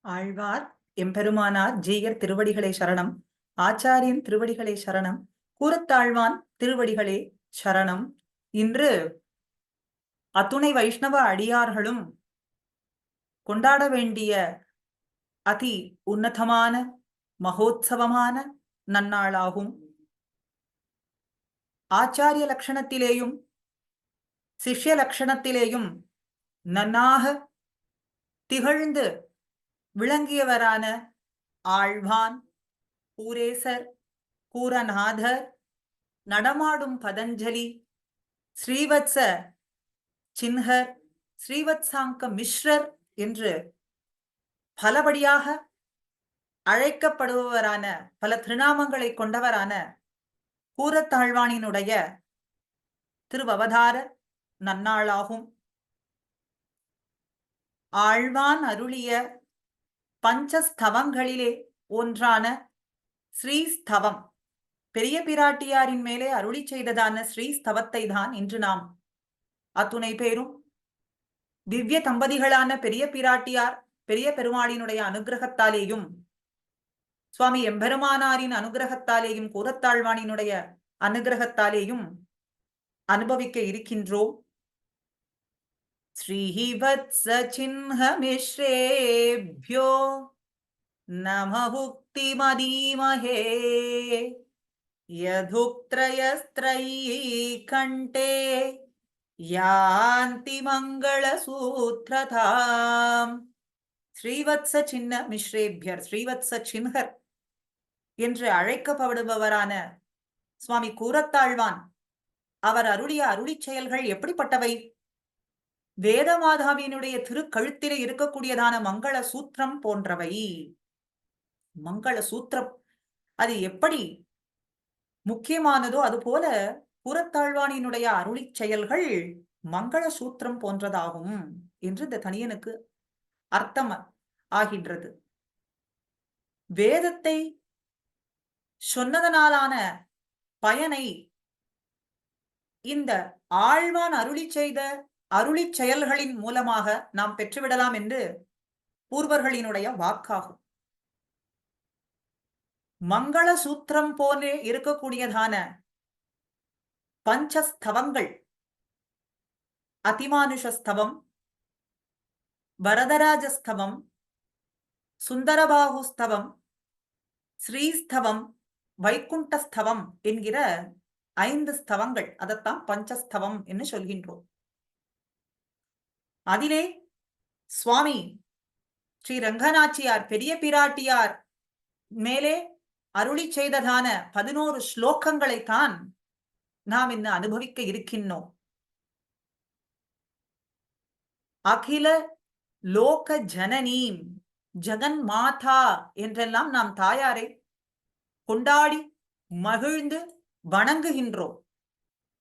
ஆழ்வார் எம்பெருமானார் ஜீயர் திருவடிகளே சரணம். ஆச்சாரியன் திருவடிகளே சரணம். கூரத்தாழ்வான் திருவடிகளே சரணம். இன்று அத்துணை வைஷ்ணவ அடியார்களும் கொண்டாட வேண்டிய அதி உன்னதமான மகோத்சவமான நன்னாளாகும். ஆச்சாரிய லட்சணத்திலேயும் சிஷ்ய லட்சணத்திலேயும் நன்னாக திகழ்ந்து விளங்கியவரான ஆழ்வான், பூரேசர், பூரநாதர், நடமாடும் பதஞ்சலி, ஸ்ரீவத்ச சின்ஹர், ஸ்ரீவத்சாங்க மிஸ்ரர் என்று பலபடியாக அழைக்கப்படுபவரான பல திருநாமங்களை கொண்டவரான கூரத்தாழ்வானினுடைய திருவவதார நன்னாளாகும். ஆழ்வான் அருளிய பஞ்சஸ்தவங்களிலே ஒன்றான ஸ்ரீஸ்தவம், பெரிய பிராட்டியாரின் மேலே அருளி செய்ததான ஸ்ரீஸ்தவத்தை தான் இன்று நாம் அத்துணை பேரும் திவ்ய தம்பதிகளான பெரிய பிராட்டியார் பெரிய பெருமாளினுடைய அனுகிரகத்தாலேயும் சுவாமி எம்பெருமானாரின் அனுகிரகத்தாலேயும் கூரத்தாழ்வானினுடைய அனுகிரகத்தாலேயும் அனுபவிக்க இருக்கின்றோம். ஸ்ரீவத்ஸ சின்ஹ மிஸ்ரேப்யோ நம புக்தி மதீமஹே யதுக்த்ரயஸ்த்ரயீ கண்டே யாந்தி மங்கள சூத்ரதாம். ஸ்ரீவத்ஸ சின்ன மிஸ்ரேபியர், ஸ்ரீவத்ஸ சின்ஹர் என்று அழைக்கப்படுபவரான சுவாமி கூரத்தாழ்வான் அவர் அருளிய அருளிச் செயல்கள் எப்படிப்பட்டவை? வேதமாதாவினுடைய திருக்கழுத்திலே இருக்கக்கூடியதான மங்கள சூத்திரம் போன்றவை. மங்கள சூத்திரம் அது எப்படி முக்கியமானதோ அதுபோல கூரத்தாழ்வானினுடைய அருளிச் செயல்கள் மங்கள சூத்திரம் போன்றதாகும் என்று இந்த தனியனுக்கு அர்த்தம் ஆகின்றது. வேதத்தை சொன்னதனாலான பயனை இந்த ஆழ்வான் அருளி செய்த அருளிச் செயல்களின் மூலமாக நாம் பெற்றுவிடலாம் என்று பூர்வர்களினுடைய வாக்காகும். மங்கள சூத்திரம் போலே இருக்கக்கூடியதான பஞ்சஸ்தவங்கள், அதிமானுஷஸ்தவம், வரதராஜஸ்தவம், சுந்தரபாகுஸ்தவம், ஸ்ரீஸ்தவம், வைகுண்டஸ்தவம் என்கிற 5 ஸ்தவங்கள், அதைத்தான் பஞ்சஸ்தவம் என்று சொல்கின்றோம். அதிலே சுவாமி ஸ்ரீ ரங்கநாச்சியார் பெரிய பிராட்டியார் மேலே அருளி செய்ததான 11 ஸ்லோகங்களைத்தான் நாம் இன்னும் அனுபவிக்க இருக்கின்றோம். அகில லோக ஜனனீம், ஜகன் மாதா என்றெல்லாம் நாம் தாயாரை கொண்டாடி மகிழ்ந்து வணங்குகின்றோம்.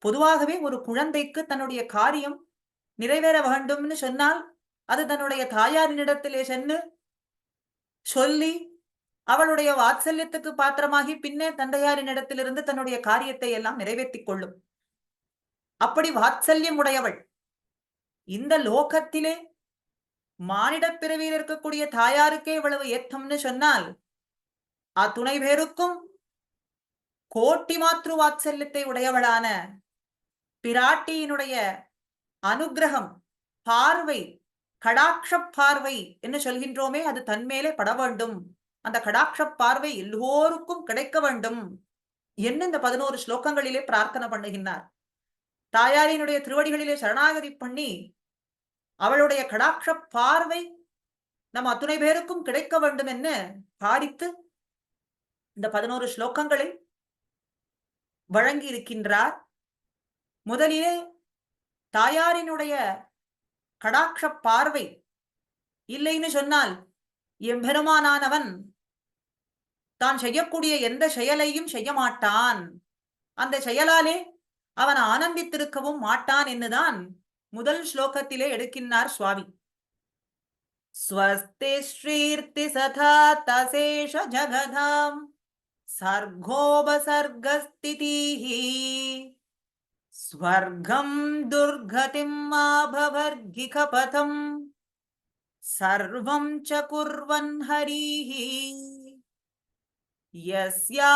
பொதுவாகவே ஒரு குழந்தைக்கு தன்னுடைய காரியம் நிறைவேற வேண்டும்னு சொன்னால் அது தன்னுடைய தாயாரினிடத்திலே சென்று சொல்லி அவளுடைய வாத்சல்யத்துக்கு பாத்திரமாகி பின்னே தந்தையாரினிடத்திலிருந்து தன்னுடைய காரியத்தை எல்லாம் நிறைவேற்றிக் கொள்ளும். அப்படி வாத்சல்யம் உடையவள் இந்த லோகத்திலே மானிடப் பிறவியில் இருக்கக்கூடிய தாயாருக்கே இவ்வளவு ஏத்தம்னு சொன்னால் அத்துணை பேருக்கும் கோட்டி மாத்ரு வாத்சல்யத்தை உடையவளான பிராட்டியினுடைய அனுகிரகம், பார்வை, கடாட்ச பார்வை என்று சொல்கின்றோமே, அது தன்மேலே பட வேண்டும். அந்த கடாட்ச பார்வை எல்லோருக்கும் கிடைக்க வேண்டும் என்று இந்த 11 ஸ்லோகங்களிலே பிரார்த்தனை பண்ணுகின்றார். தாயாரினுடைய திருவடிகளிலே சரணாகதி பண்ணி அவளுடைய கடாட்ச பார்வை நம் அத்துணை பேருக்கும் கிடைக்க வேண்டும் என்று பாரித்து இந்த 11 ஸ்லோகங்களை வழங்கி இருக்கின்றார். முதலிலே தாயாரினுடைய கடாட்ச பார்வை இல்லைன்னு சொன்னால் எம்பெருமானானவன் தான் செய்யக்கூடிய எந்த செயலையும் செய்ய மாட்டான், அந்த செயலாலே அவன் ஆனந்தித்திருக்கவும் மாட்டான் என்னுதான் முதல் ஸ்லோகத்திலே எடுக்கின்றார் சுவாமி. ஸ்வஸ்தி ஸ்ரீர்த்தி சதா தசேஷ ஜகதாம் சர்கோபசர்கஸ்திதிஹி ஸ்வர்கம் துர்கதிம் ஆபவர்கிகபதம் சர்வம் ச குர்வன் ஹரிஹி யஸ்யா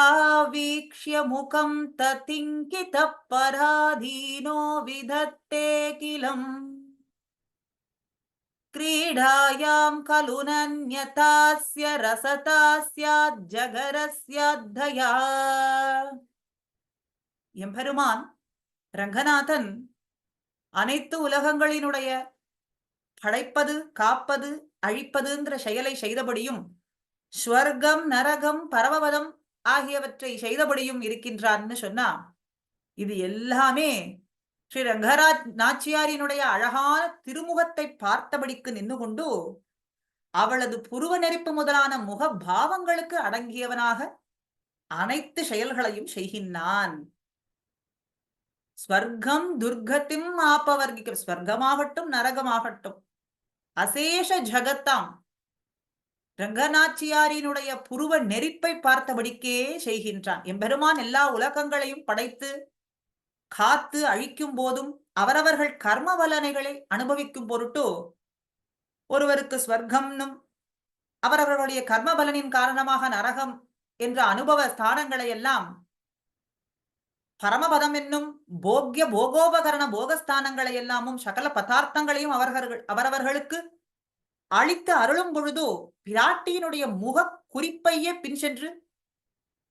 வீக்ஷ்ய முகம் ததிங்கிதப் பராதீனோ விதத்தே கிலம் क्रीडायां खलु नन्यतास्य रसतास्यात् जगरस्याद्धया. எம்பெருமான் ரங்கநாதன் அனைத்து உலகங்களினுடைய படைப்பது, காப்பது, அழிப்பதுங்கிற செயலை செய்தபடியும் ஸ்வர்க்கம், நரகம், பரமபதம் ஆகியவற்றை செய்தபடியும் இருக்கின்றான்னு சொன்னா, இது எல்லாமே ஸ்ரீ ரங்கராஜ் நாச்சியாரினுடைய அழகான திருமுகத்தை பார்த்தபடிக்கு நின்று கொண்டு அவளது புருவ நெறிப்பு முதலான முக பாவங்களுக்கு அடங்கியவனாக அனைத்து செயல்களையும் செய்கின்றான். ஸ்வர்க்கம் துர்கத்திம் ஆப்பவர்கிக்க, ஸ்வர்க்கமாகட்டும் நரகமாகட்டும் அசேஷ ஜகத்தாம் ரங்கநாச்சியாரினுடைய புருவ நெறிப்பை பார்த்தபடிக்கே செய்கின்றான். எம்பெருமான் எல்லா உலகங்களையும் படைத்து காத்து அழிக்கும் போதும் அவரவர்கள் கர்ம பலனைகளை அனுபவிக்கும் பொருட்டு ஒருவருக்கு ஸ்வர்க்கம்னும் அவரவர்களுடைய கர்ம பலனின் காரணமாக நரகம் என்ற அனுபவ ஸ்தானங்களை எல்லாம் பரமபதம் என்னும் போக்ய போகோபகரண போகஸ்தானங்களை எல்லாமும் சகல பதார்த்தங்களையும் அவரவர்களுக்கு அளித்து அருளும் பொழுது பிராட்டியினுடைய முக குறிப்பையே பின் சென்று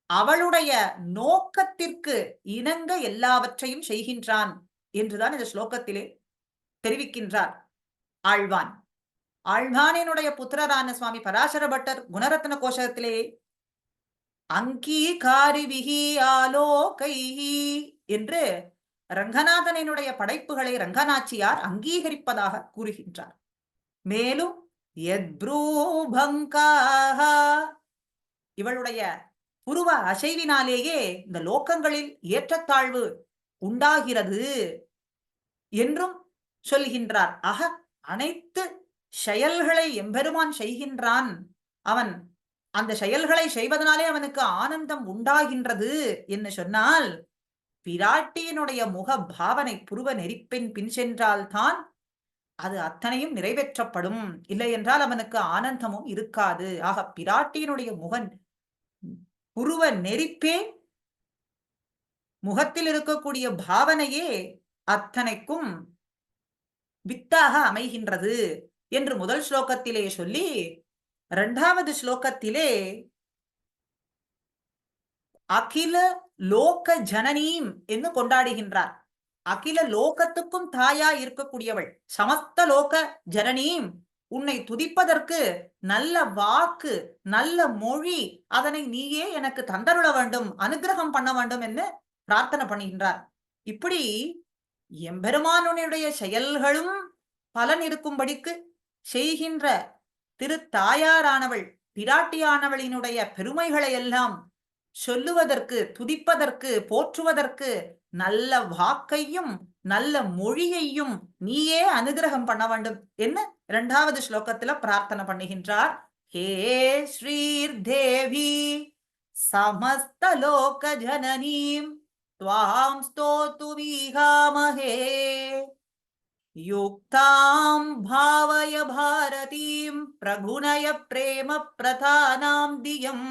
அவளுடைய நோக்கத்திற்கு இணங்க எல்லாவற்றையும் செய்கின்றான் என்றுதான் இந்த ஸ்லோகத்திலே தெரிவிக்கின்றார் ஆழ்வான். ஆழ்வானினுடைய புத்திரரான சுவாமி பராசர பட்டர் குணரத்ன கோஷத்திலே அங்கீகாரிவிஹி ஆலோகைஹி என்று ரங்கநாதனினுடைய படைப்புகளை ரங்கநாச்சியார் அங்கீகரிப்பதாக கூறுகின்றார். மேலும் இவளுடைய புருவ அசைவினாலேயே இந்த லோகங்களில் ஏற்றத்தாழ்வு உண்டாகிறது என்றும் சொல்கின்றார். ஆக அனைத்து செயல்களை எம்பெருமான் செய்கின்றான். அவன் அந்த செயல்களை செய்வதனாலே அவனுக்கு ஆனந்தம் உண்டாகின்றது என்று சொன்னால் பிராட்டியினுடைய முக பாவனை புருவ நெறிப்பின் பின் சென்றால்தான் அது அத்தனையும் நிறைவேற்றப்படும். இல்லை என்றால் அவனுக்கு ஆனந்தமும் இருக்காது. ஆக பிராட்டியினுடைய புருவ நெறிப்பே முகத்தில் இருக்கக்கூடிய பாவனையே அத்தனைக்கும் வித்தாக அமைகின்றது என்று முதல் ஸ்லோகத்திலே சொல்லி, இரண்டாவது ஸ்லோகத்திலே அகில லோக ஜனனீம் என்று கொண்டாடுகின்றார். அகில லோகத்துக்கும் தாயா இருக்கக்கூடியவள், சமஸ்த லோக ஜனனீம், உன்னை துதிப்பதற்கு நல்ல வாக்கு, நல்ல மொழி, அதனை நீயே எனக்கு தந்தருள வேண்டும், அனுகிரகம் பண்ண வேண்டும் என்று பிரார்த்தனை பண்ணுகின்றார். இப்படி எம்பெருமானுடைய செயல்களும் பலன் இருக்கும்படிக்கு செய்கின்ற திருத்தாயாரானவள் பிராட்டியானவளினுடைய பெருமைகளை எல்லாம் சொல்லுவதற்கு, துதிப்பதற்கு, போற்றுவதற்கு நல்ல வாக்கையும் நல்ல மொழியையும் நீயே அனுகிரகம் பண்ண வேண்டும் என்ன இரண்டாவது ஸ்லோகத்துல பிரார்த்தனை பண்ணுகின்றார். ஹே ஸ்ரீர் தேவி சமஸ்த லோக ஜனனீம் த்வாம் ஸ்தோதுமிஹாமஹே யுக்தாம் பாவய பாரதீம் பிரகுணய பிரேம பிரதானாம் தியம்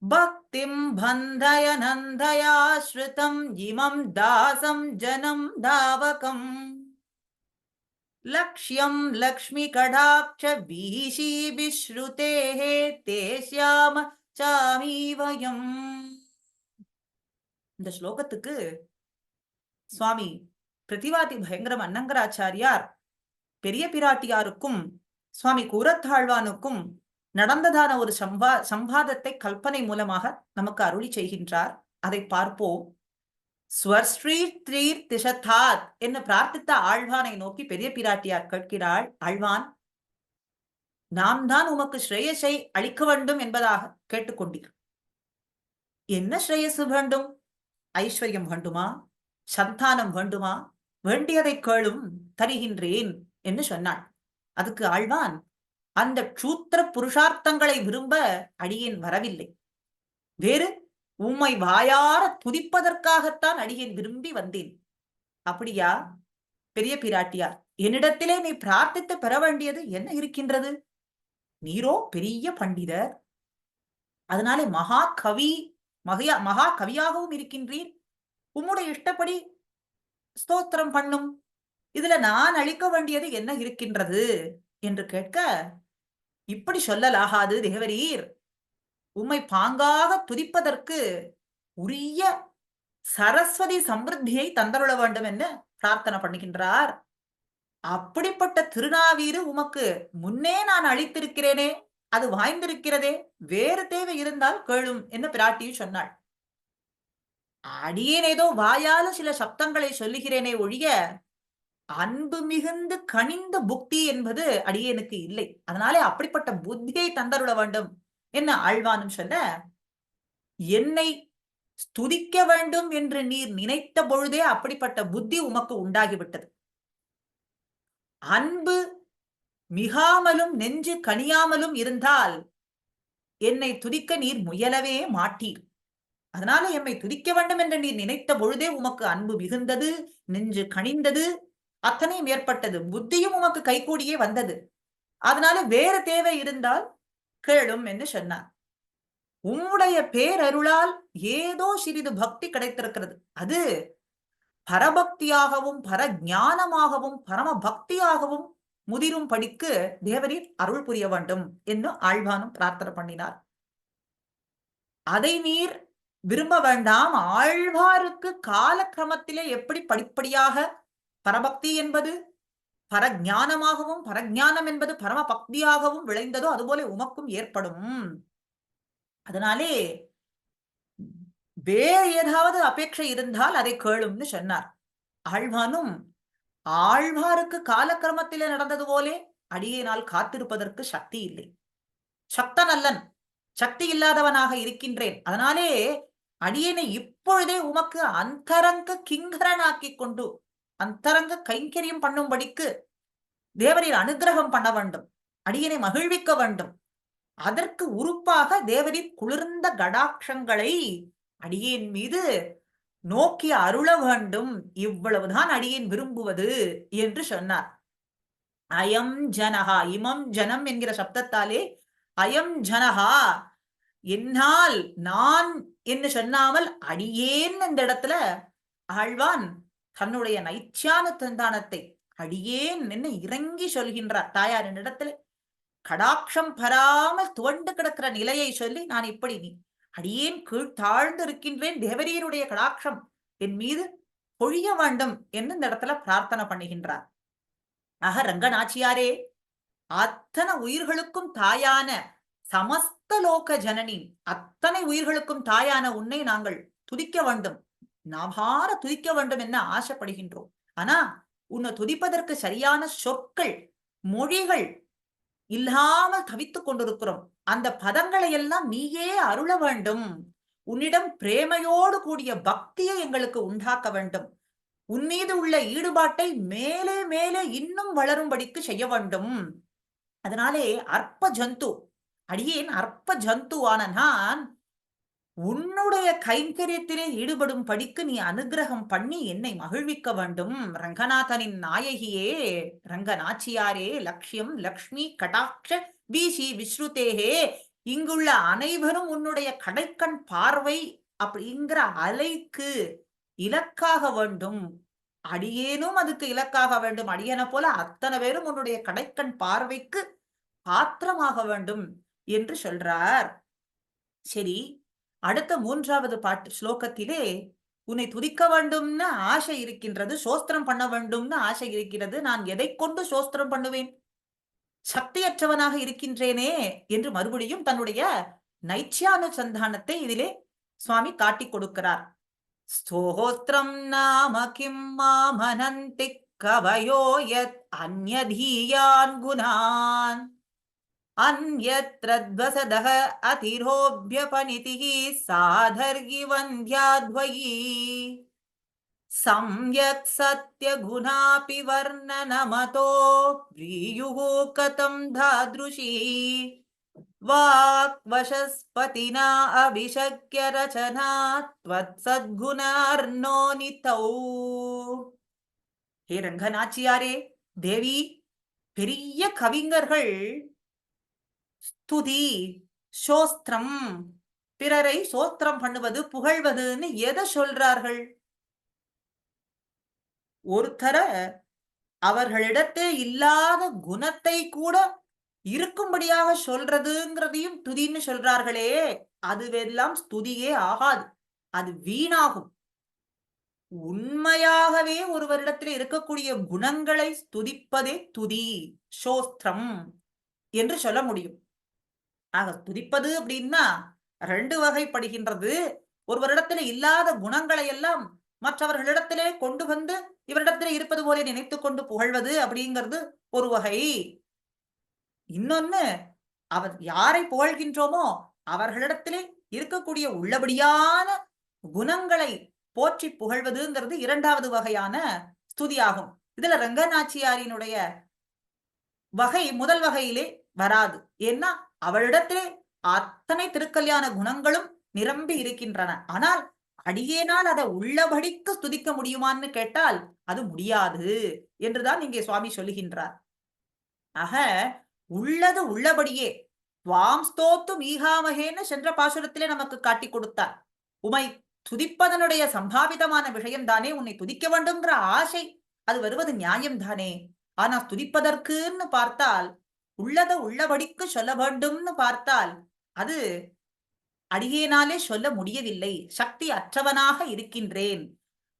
பக்திம் பந்தய நந்தயாஸ்ருதம் இமம் தாசம் ஜனம் தாவகம் லக்ஷ்யம் லக்ஷ்மி கடாட்ச வீஷி விஸ்ருதேஹே தேஸ்யாம சாமீவயம். இந்த ஸ்லோகத்துக்கு சுவாமி பிரதிவாதி பயங்கரம் அன்னங்கராச்சாரியார் பெரிய பிராட்டியாருக்கும் சுவாமி கூரத்தாழ்வானுக்கும் நடந்ததான ஒரு சம்பாதத்தை கல்பனை மூலமாக நமக்கு அருளி செய்கின்றார். அதை பார்ப்போம். ஸ்வர்ஸ்ரீ திஷதாத் என்று பிரார்த்தித்த ஆழ்வானை நோக்கி பெரிய பிராட்டியார் கேட்கிறாள், ஆழ்வான், நாம் தான் உமக்கு ஸ்ரேயஸை அளிக்க வேண்டும் என்பதாக கேட்டுக்கொண்டீர். என்ன ஸ்ரேயசு வேண்டும்? ஐஸ்வர்யம் வேண்டுமா? சந்தானம் வேண்டுமா? வேண்டியதை கேளும், தருகின்றேன் என்று சொன்னாள். அதுக்கு ஆழ்வான், அந்த க்ஷூத்திர புருஷார்த்தங்களை விரும்ப அடியேன் வரவில்லை, வேறு உம்மை வாயார துதிப்பதற்காகத்தான் அடியேன் விரும்பி வந்தேன். அப்படியா பெரிய பிராட்டியார்? என்னிடத்திலே நீ பிரார்த்தித்து பெற வேண்டியது என்ன இருக்கின்றது? நீரோ பெரிய பண்டிதர். அதனாலே மகா கவி, மகா கவியாகவும் இருக்கின்றீர். உம்முடைய இஷ்டப்படி ஸ்தோத்திரம் பண்ணும். இதுல நான் அளிக்க வேண்டியது என்ன இருக்கின்றது என்று கேட்க, இப்படி சொல்லலாகாது தேவரீர். உம்மை பாங்காக துதிப்பதற்கு உரிய சரஸ்வதி சம்பிருத்தியை தந்தருள வேண்டும் என்று பிரார்த்தனை பண்ணுகின்றார். அப்படிப்பட்ட திருநாவீரு உமக்கு முன்னே நான் அளித்திருக்கிறேனே, அது வாய்ந்திருக்கிறதே, வேறு தேவை இருந்தால் கேளும் என்று பிராட்டியும் சொன்னாள். அடியேன் ஏதோ வாயால சில சப்தங்களை சொல்லுகிறேனே ஒழிய, அன்பு மிகுந்து கனிந்த புக்தி என்பது அடியேனுக்கு இல்லை. அதனாலே அப்படிப்பட்ட புத்தியை தந்தருள வேண்டும் என்ன ஆழ்வானும் சொல்ல, என்னை ஸ்துதிக்க வேண்டும் என்று நீர் நினைத்த பொழுதே அப்படிப்பட்ட புத்தி உமக்கு உண்டாகிவிட்டது. அன்பு மிகாமலும் நெஞ்சு கனியாமலும் இருந்தால் என்னை துதிக்க நீர் முயலவே மாட்டீர். அதனால எம்மை துதிக்க வேண்டும் என்று நீர் நினைத்த பொழுதே உமக்கு அன்பு மிகுந்தது, நெஞ்சு கனிந்தது, அத்தனையும் ஏற்பட்டது. புத்தியும் உமக்கு கைகூடியே வந்தது. அதனால வேறு தேவை இருந்தால் கேளும் என்று சொன்னார். உம்முடைய பேரருளால் ஏதோ சிறிது பக்தி கிடைத்திருக்கிறது. அது பரபக்தியாகவும் பரஞானமாகவும் பரம பக்தியாகவும் முதிரும் படிக்கு தேவரீர் அருள் புரிய வேண்டும் என்று ஆழ்வானும் பிரார்த்தனை பண்ணினார். அதை நீர் விரும்ப வேண்டாம். ஆழ்வாருக்கு காலக்கிரமத்திலே எப்படி படிப்படியாக பரபக்தி என்பது பரஞானமாகவும் பரஞானம் என்பது பரம பக்தியாகவும் விளைந்ததோ அதுபோல உமக்கும் ஏற்படும். அதனாலே வேறு ஏதாவது அபேட்சை இருந்தால் அதை கேளும்னு சொன்னார். ஆழ்வானும் ஆழ்வாருக்கு காலக்கிரமத்திலே நடந்தது போலே அடியேனால் காத்திருப்பதற்கு சக்தி இல்லை. சக்தன் அல்லன், சக்தி இல்லாதவனாக இருக்கின்றேன். அதனாலே அடியேனை இப்பொழுதே உமக்கு அந்தரங்க கிங்கரனாக்கி கொண்டு அந்தரங்க கைங்கரியம் பண்ணும்படிக்கு தேவரீர் அனுகிரகம் பண்ண வேண்டும். அடியனை மகிழ்விக்க வேண்டும். அதற்கு உறுப்பாக தேவரீர் குளிர்ந்த கடாட்சங்களை அடியேன் மீது நோக்கி அருள வேண்டும். இவ்வளவுதான் அடியேன் விரும்புவது என்று சொன்னார். அயம் ஜனஹா, இமம் ஜனம் என்கிற சப்தத்தாலே அயம் ஜனஹா, என்னால் நான் என்று சொன்னாமல் அடியேன் இந்த இடத்துல ஆழ்வான் தன்னுடைய நைச்சான தந்தானத்தை அடியேன் என்ன இறங்கி சொல்கின்றார். தாயாரின் இடத்துல கடாட்சம் பெறாமல் துவண்டு கிடக்கிற நிலையை சொல்லி, நான் இப்படி நீ அடியேன் கீழ் தாழ்ந்து இருக்கின்றேன், தேவரீருடைய கடாட்சம் என் மீது பொழிய வேண்டும் என்று இந்த இடத்துல பிரார்த்தனை பண்ணுகின்றார். ஆக ரங்கநாச்சியாரே, அத்தனை உயிர்களுக்கும் தாயான சமஸ்த லோக ஜனனி, அத்தனை உயிர்களுக்கும் தாயான உன்னை நாங்கள் துதிக்க வேண்டும், நாபார துதிக்க வேண்டும் என்ன ஆசைப்படுகின்றோம். ஆனா உன்னை துதிப்பதற்கு சரியான சொற்கள் மொழிகள் இல்லாமல் தவித்துக் கொண்டிருக்கிறோம். அந்த பதங்களை எல்லாம் நீயே அருள வேண்டும். உன்னிடம் பிரேமையோடு கூடிய பக்தியை எங்களுக்கு உண்டாக்க வேண்டும். உன் மீது உள்ள ஈடுபாட்டை மேலே மேலே இன்னும் வளரும்படிக்கு செய்ய வேண்டும். அதனாலே அற்ப ஜந்து, அடியேன் அற்ப ஜந்துவான நான் உன்னுடைய கைங்கரியத்திலே ஈடுபடும் படிக்கு நீ அனுகிரகம் பண்ணி என்னை மகிழ்விக்க வேண்டும். ரங்கநாதனின் நாயகியே, ரங்கநாச்சியாரே, லட்சியம் லக்ஷ்மி கடாட்ச வீசி விஸ்ருதேகே, இங்குள்ள அனைவரும் உன்னுடைய கடைக்கண் பார்வை அப்படிங்கிற அலைக்கு இலக்காக வேண்டும். அடியேனும் அதுக்கு இலக்காக வேண்டும். அடியனை போல அத்தனை பேரும் உன்னுடைய கடைக்கண் பார்வைக்கு பாத்திரமாக வேண்டும் என்று சொல்றார். சரி, அடுத்த மூன்றாவது பாட்டு ஸ்லோகத்திலே உன்னை துதிக்க வேண்டும்னு ஆசை இருக்கின்றது, சோஸ்திரம் பண்ண வேண்டும்னு ஆசை இருக்கிறது. நான் எதை கொண்டு சோஸ்திரம் பண்ணுவேன், சக்தியற்றவனாக இருக்கின்றேனே என்று மறுபடியும் தன்னுடைய நைச்சானுசந்தானத்தை இதிலே சுவாமி காட்டிக் கொடுக்கிறார். ஸ்தோத்ரம் நாம கிம் மாமனந்தி கவயோ யத் அன்யதீயான் குணான் அன்யத்ரத்வசதஹ அதிரோப்யபனிதிஹ சாதர்கி வந்த்யாத்வயி சம்யக் சத்யகுணாபி வர்ணனமதோ ப்ரீயுः கதம் தாத்ருஷி வாக் வசஸ்பதினா அபிஷக்ய ரச்சனா த்வத் சத்குணார்ணோ நிதௌ. ஹே ரங்கநாச்சியாரே, தேவி, பெரிய கவிஞர்கள் ஸ்துதி, சோஸ்திரம், பிறரை சோஸ்திரம் பண்ணுவது, புகழ்வதுன்னு எதை சொல்றார்கள்? ஒருத்தர அவர்களிடத்தே இல்லாத குணத்தை கூட இருக்கும்படியாக சொல்றதுங்கிறதையும் துதின்னு சொல்றார்களே, அதுவெல்லாம் ஸ்துதியே ஆகாது. அது வீணாகும். உண்மையாகவே ஒருவரிடத்தில் இருக்கக்கூடிய குணங்களை ஸ்துதிப்பதே துதி, சோஸ்திரம் என்று சொல்ல முடியும். ஆக துதிப்பது அப்படின்னா 2 வகைப்படுகின்றது. ஒருவரிடத்தில் இல்லாத குணங்களை எல்லாம் மற்றவர்களிடத்திலே கொண்டு வந்து இவரிடத்திலே இருப்பது போல நினைத்துக் கொண்டு புகழ்வது அப்படிங்கிறது ஒரு வகை. இன்னொன்னு, அவர் யாரை புகழ்கின்றோமோ அவர்களிடத்திலே இருக்கக்கூடிய உள்ளபடியான குணங்களை போற்றி புகழ்வதுங்கிறது 2வது வகையான ஸ்துதியாகும். இதுல ரங்கநாச்சியாரினுடைய வகை முதல் வகையிலே வராது. ஏன்னா அவளிடத்திலே அத்தனை திருக்கல்யாண குணங்களும் நிரம்பி இருக்கின்றன. ஆனால் அடியேனால் அதை உள்ளபடிக்கு ஸ்துதிக்க முடியுமான்னு கேட்டால் அது முடியாது என்றுதான் இங்கே சுவாமி சொல்லுகின்றார். ஆக உள்ளது உள்ளபடியே துவாம் ஸ்தோத்து மீகாமகேன்னு சென்ற பாசுரத்திலே நமக்கு காட்டி கொடுத்தார். உமை துதிப்பதனுடைய சம்பாவிதமான விஷயம் தானே, உன்னை துதிக்க வேண்டும்ங்கிற ஆசை அது வருவது நியாயம் தானே. ஆனா துதிப்பதற்குன்னு பார்த்தால், உள்ளத உள்ளபடிக்கு சொல்ல வேண்டும்னு பார்த்தால் அது அடியேனாலே சொல்ல முடியவில்லை. சக்தி அற்றவனாக இருக்கின்றேன்.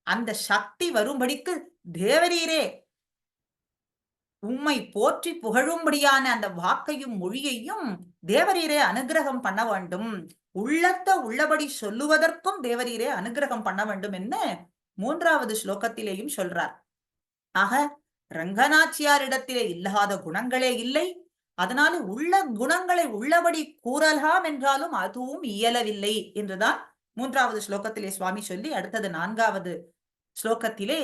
அந்த சக்தி வரும்படிக்கு தேவரீரே உம்மை போற்றி புகழும்படியான அந்த வாக்கையும் மொழியையும் தேவரீரே அனுகிரகம் பண்ண வேண்டும். உள்ளத்த உள்ளபடி சொல்லுவதற்கும் தேவரீரே அனுகிரகம் பண்ண வேண்டும் என்று 3வது ஸ்லோகத்திலேயும் சொல்றார். ஆக ரங்கநாச்சியாரிடத்திலே இல்லாத குணங்களே இல்லை. அதனால உள்ள குணங்களை உள்ளபடி கூறலாம் என்றாலும் அதுவும் இயலவில்லை என்றுதான் 3வது ஸ்லோகத்திலே சுவாமி சொல்லி அடுத்தது 4வது ஸ்லோகத்திலே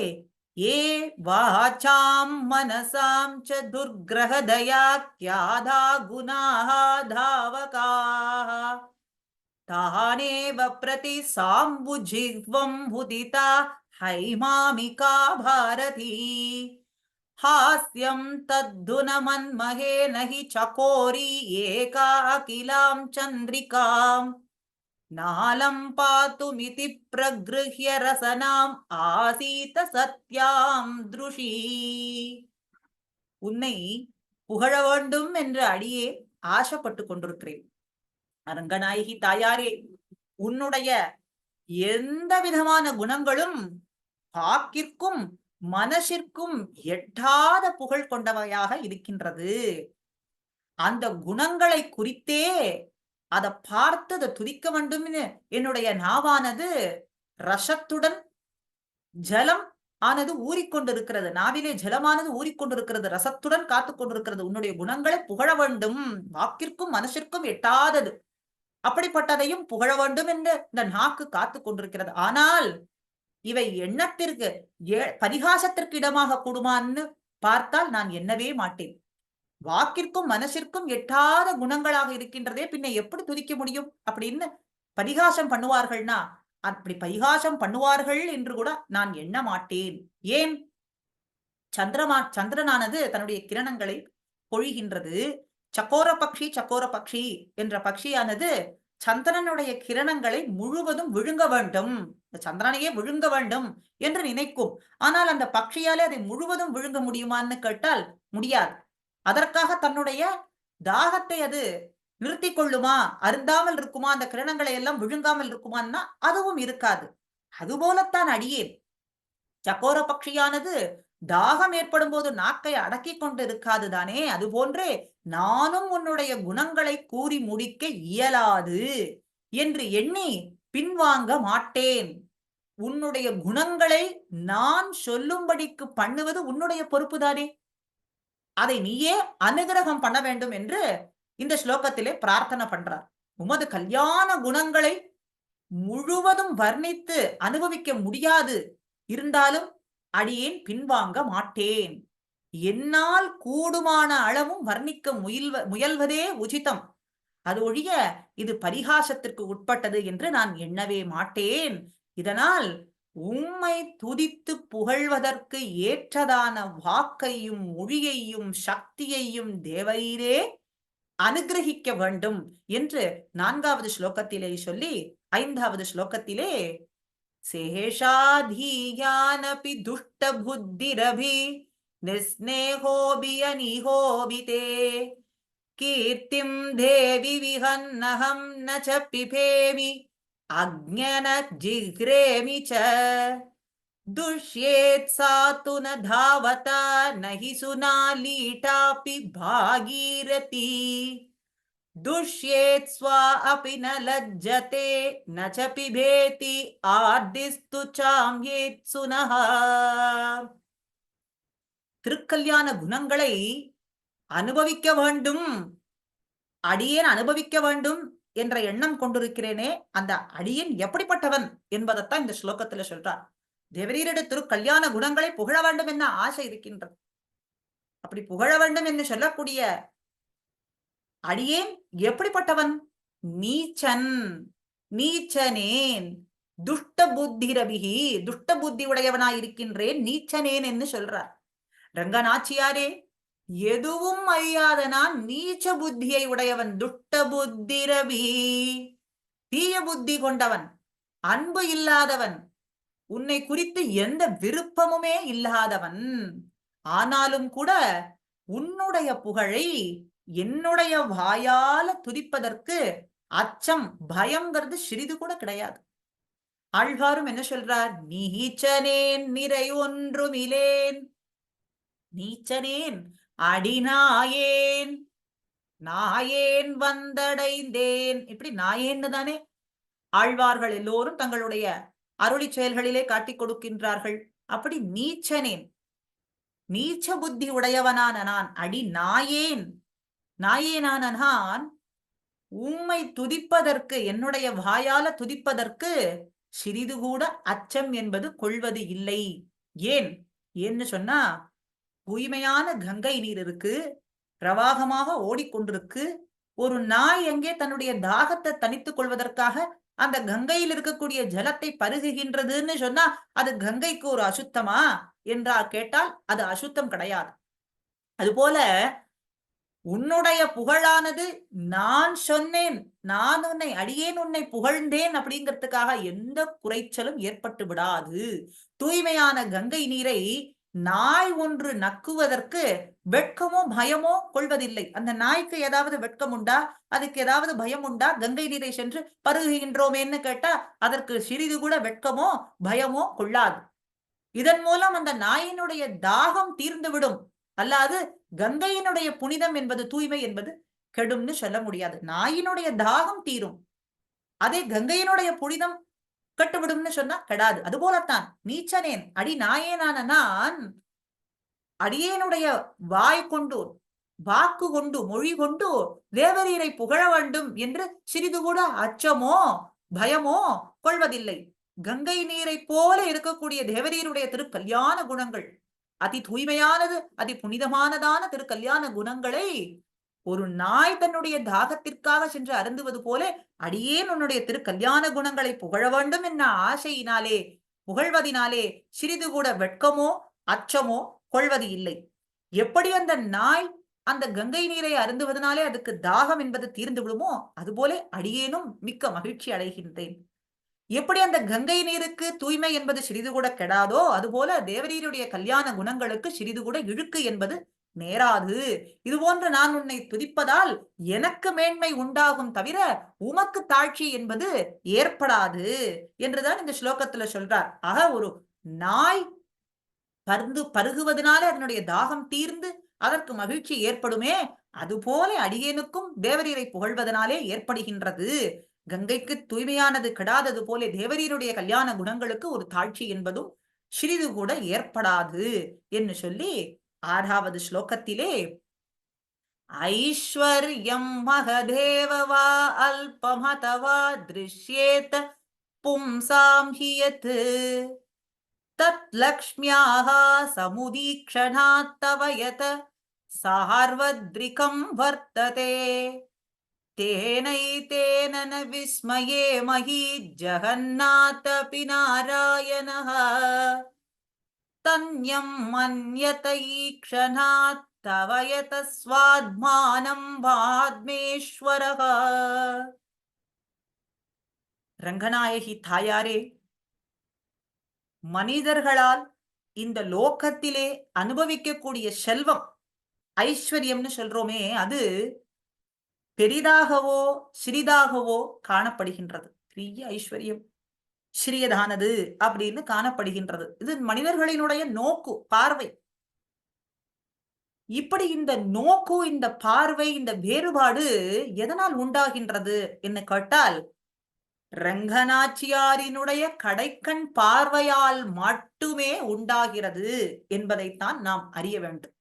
ஏ வாசாம் மனசாம் ச துர்கிரகதயா க்யாதா குணாஹ தாவகாஹ தானேவ பிரதி சாம்புஜிஹ்வம் உதிதா ஹைமாமிகா பாரதி हास्यं तद्धुनमन्महे नहि चकोरी एका अखिलां चन्द्रिकाम् नालं पातुमिति प्रगृह्य रसनाम् आसीत सत्यां दृशी. உன்னை புகழ வேண்டும் என்று அடியே ஆசைப்பட்டு கொண்டிருக்கிறேன். அரங்கநாயகி தாயாரே, உன்னுடைய எந்த விதமான குணங்களும் பாக்கிற்கும் மனசிற்கும் எட்டாத புகழ் கொண்டவையாக இருக்கின்றது. அந்த குணங்களை குறித்தே அதை பார்த்து அதை துதிக்க வேண்டும்னு என்னுடைய நாவானது ரசத்துடன் ஜலம் ஆனது ஊறிக்கொண்டிருக்கிறது. நாவிலே ஜலமானது ஊறிக்கொண்டிருக்கிறது, ரசத்துடன் காத்து கொண்டிருக்கிறது. உன்னுடைய குணங்களை புகழ வேண்டும், வாக்கிற்கும் மனசிற்கும் எட்டாதது. அப்படிப்பட்டதையும் புகழ வேண்டும் என்று இந்த நாக்கு காத்து கொண்டிருக்கிறது. ஆனால் இவை எண்ணத்திற்கு பரிகாசத்திற்கு இடமாக கூடுமான்னு பார்த்தால் நான் எண்ணவே மாட்டேன். வாக்கிற்கும் மனசிற்கும் எட்டாத குணங்களாக இருக்கின்றதே, பின்ன எப்படி துதிக்க முடியும் அப்படின்னு பரிகாசம் பண்ணுவார்கள்னா அப்படி பரிகாசம் பண்ணுவார்கள் என்று கூட நான் எண்ண மாட்டேன். ஏன்? சந்திரனானது தன்னுடைய கிரணங்களை பொழிகின்றது. சக்கோர பக்ஷி என்ற பக்ஷியானது சந்திரனுடைய கிரணங்களை முழுவதும் விழுங்க வேண்டும், சந்திரனையே விழுங்க வேண்டும் என்று நினைக்கும். ஆனால் அந்த பக்ஷியாலே அதை முழுவதும் விழுங்க முடியுமான்னு கேட்டால் முடியாது. அதற்காக தன்னுடைய தாகத்தை அது நிறுத்தி கொள்ளுமா, அருந்தாமல் இருக்குமா, அந்த கிரணங்களை எல்லாம் விழுங்காமல் இருக்குமான்னா அதுவும் இருக்காது. அதுபோலத்தான் அடியேன். சக்கோர பக்ஷியானது தாகம் ஏற்படும் போது நாக்கை அடக்கி கொண்டு இருக்காது தானே, அதுபோன்றே நானும் உன்னுடைய குணங்களை கூறி முடிக்க இயலாது என்று எண்ணி பின்வாங்க மாட்டேன். உன்னுடைய குணங்களை நான் சொல்லும்படிக்கு பண்ணுவது உன்னுடைய பொறுப்புதானே, அதை நீயே அனுகிரகம் பண்ண வேண்டும் என்று இந்த ஸ்லோகத்திலே பிரார்த்தனை பண்றார். உமது கல்யாண குணங்களை முழுவதும் வர்ணித்து அனுபவிக்க முடியாது, இருந்தாலும் அடியேன் பின்வாங்க மாட்டேன். என்னால் கூடுமான அளவும் வர்ணிக்க முயல்வதே உச்சிதம். அது ஒழிய இது பரிகாசத்திற்கு உட்பட்டது என்று நான் எண்ணவே மாட்டேன். இதனால் உம்மை துதித்து புகழ்வதற்கு ஏற்றதான வாக்கையும் மொழியையும் சக்தியையும் தேவரீரே அனுகிரகிக்க வேண்டும் என்று 4வது ஸ்லோகத்திலே சொல்லி 5வது ஸ்லோகத்திலே சேஷாதீயானபி துஷ்ட புத்திரபி நிஸ்நேகோபி அனிஹோபிதே கீர்த்திம் தேவி விஹன்னஹம் ந ச பிபேமி அக்ஞன ஜிஹ்ரேமி ச दुष्येत् सा तु न धावता न हि सुनालीटापि भागीरथी दुष्येत् स्वा अपि न लज्जते न च पिबेति आर्दिस्तु चाम्येत् सुनः திருக்கல்யாண குணங்களை அனுபவிக்க வேண்டும், அடியேன் அனுபவிக்க வேண்டும் என்ற எண்ணம் கொண்டிருக்கிறேனே, அந்த அடியேன் எப்படிப்பட்டவன் என்பதைத்தான் இந்த ஸ்லோகத்துல சொல்றார். தேவரீருடைய திருக்கல்யாண குணங்களை புகழ வேண்டும் என்ன ஆசை இருக்கின்றது. அப்படி புகழ வேண்டும் என்று சொல்லக்கூடிய அடியேன் எப்படிப்பட்டவன்? நீச்சன், நீச்சனேன், துஷ்ட புத்திரபிகி, துஷ்ட புத்தி உடையவனாய் இருக்கின்றேன், நீச்சனேன் என்று சொல்றார். ரங்கநாச்சியாரே, எதுவும் அறியாத நான் நீச்ச புத்தியை உடையவன், துஷ்ட புத்திரபி, தீய புத்தி கொண்டவன், அன்பு இல்லாதவன், உன்னை குறித்து எந்த விருப்பமுமே இல்லாதவன். ஆனாலும் கூட உன்னுடைய புகழை என்னுடைய வாயால துதிப்பதற்கு அச்சம், பயம்ங்கிறது சிறிது கூட கிடையாது. ஆழ்வாரும் என்ன சொல்றார்? நீச்சனேன் நிறை ஒன்றுமிலேன், நீச்சனேன் அடிநாயேன், நாயேன் வந்தடைந்தேன். இப்படி நாயேன்னு தானே ஆழ்வார்கள் எல்லோரும் தங்களுடைய அருளி செயல்களிலே காட்டிக் கொடுக்கின்றார்கள். அப்படி நீச்சனேன், நீச்ச புத்தி உடையவனான நான், அடி நாயேன், நாயேனான நான் உம்மை துதிப்பதற்கு, என்னுடைய வாயால துதிப்பதற்கு சிறிது கூட அச்சம் என்பது கொள்வது இல்லை. ஏன் ஏன்னு சொன்னா, தூய்மையான கங்கை நீர் இருக்கு, பிரவாகமாக ஓடிக்கொண்டிருக்கு. ஒரு நாய் எங்கே தன்னுடைய தாகத்தை தணித்துக் கொள்வதற்காக அந்த கங்கையில் இருக்கக்கூடிய ஜலத்தை பருகுகின்றதுன்னு சொன்னா அது கங்கைக்கு ஒரு அசுத்தமா என்றால் கேட்டால் அது அசுத்தம் கிடையாது. அதுபோல உன்னுடைய புகழானது நான் சொன்னேன், நான் உன்னை அடியேன் உன்னை புகழ்ந்தேன் அப்படிங்கிறதுக்காக எந்த குறைச்சலும் ஏற்பட்டு விடாது. தூய்மையான கங்கை நீரை நாய் ஒன்று நக்குவதற்கு வெட்கமோ பயமோ கொள்வதில்லை. அந்த நாய்க்கு ஏதாவது வெட்கம் உண்டா, அதுக்கு ஏதாவது பயம் உண்டா? கங்கை நீரை சென்று பருகுகின்றோமேன்னு கேட்டா அதற்கு சிறிது கூட வெட்கமோ பயமோ கொள்ளாது. இதன் மூலம் அந்த நாயினுடைய தாகம் தீர்ந்துவிடும். அல்லாது கங்கையினுடைய புனிதம் என்பது, தூய்மை என்பது கெடும்னு சொல்ல முடியாது. நாயினுடைய தாகம் தீரும், அதே கங்கையினுடைய புனிதம் கட்டுவிடும்னு சொன்னா கெடாது. அதுபோலத்தான் நீச்சனேன் அடி நாயேனான நான் அடியேனுடைய வாய் கொண்டு, வாக்கு கொண்டு, மொழி கொண்டு தேவரீரை புகழ வேண்டும் என்று சிறிது கூட அச்சமோ பயமோ கொள்வதில்லை. கங்கை நீரை போல இருக்கக்கூடிய தேவரீருடைய திருக்கல்யாண குணங்கள், அதி தூய்மையானது, அதி புனிதமானதான திருக்கல்யாண குணங்களை ஒரு நாய் தன்னுடைய தாகத்திற்காக சென்று அருந்துவது போல அடியேன் உன்னுடைய திருக்கல்யாண குணங்களை புகழ வேண்டும் என்ற ஆசையினாலே புகழ்வதினாலே சிறிது கூட வெட்கமோ அச்சமோ கொள்வது இல்லை. எப்படி அந்த நாய் அந்த கங்கை நீரை அருந்துவதனாலே அதுக்கு தாகம் என்பது தீர்ந்து விடுமோ, அதுபோல அடியேனும் மிக்க மகிழ்ச்சி அடைகின்றேன். எப்படி அந்த கங்கை நீருக்கு தூய்மை என்பது சிறிது கூட கெடாதோ, அதுபோல தேவரீருடைய கல்யாண குணங்களுக்கு சிறிது கூட இழுக்கு என்பது நேராது. இது போன்று நான் உன்னை துதிப்பதால் எனக்கு மேன்மை உண்டாகும் தவிர உமக்கு தாழ்ச்சி என்பது ஏற்படாது என்றுதான் இந்த ஸ்லோகத்துல சொல்றார். ஆக ஒரு நாய் பருகுவதனால அதனுடைய தாகம் தீர்ந்து அதற்கு மகிழ்ச்சி ஏற்படுமே, அதுபோல அடியேனுக்கும் தேவரீரை புகழ்வதனாலே ஏற்படுகின்றது. கங்கைக்கு தூய்மையானது கெடாதது போல தேவரீருடைய கல்யாண குணங்களுக்கு ஒரு தாழ்ச்சி என்பதும் சிறிது கூட ஏற்படாது என்று சொல்லி 6வது ஸ்லோகத்திலே ஐஸ்வர்யம் மகதேவவா அல்பமதவா திருஷ்யேத பும்சாம் ஹியத் தத் லக்ஷ்மியாக சமுதீக்ஷணாத் தவ யத் சார்வத்ரிகம் வர்த்ததே तेनैतेन विस्मये मही जगन्नाथपि नारायणः तन्यं मन्यत ईक्षणात् तव यतस्वात्मानं वाद्मेश्वरः. ரங்கநாயகி தாயாரே, மனிதர்களால் இந்த லோகத்திலே அனுபவிக்கக்கூடிய செல்வம், ஐஸ்வர்யம்னு சொல்றோமே, அது பெரிதாகவோ சிறிதாகவோ காணப்படுகின்றது. பெரிய ஐஸ்வர்யம் சிறியதானது அப்படின்னு காணப்படுகின்றது. இது மனிதர்களினுடைய நோக்கு, பார்வை. இப்படி இந்த நோக்கு, இந்த பார்வை, இந்த வேறுபாடு எதனால் உண்டாகின்றது என்று கேட்டால், ரங்கநாச்சியாரினுடைய கடைக்கண் பார்வையால் மட்டுமே உண்டாகிறது என்பதைத்தான் நாம் அறிய வேண்டும்.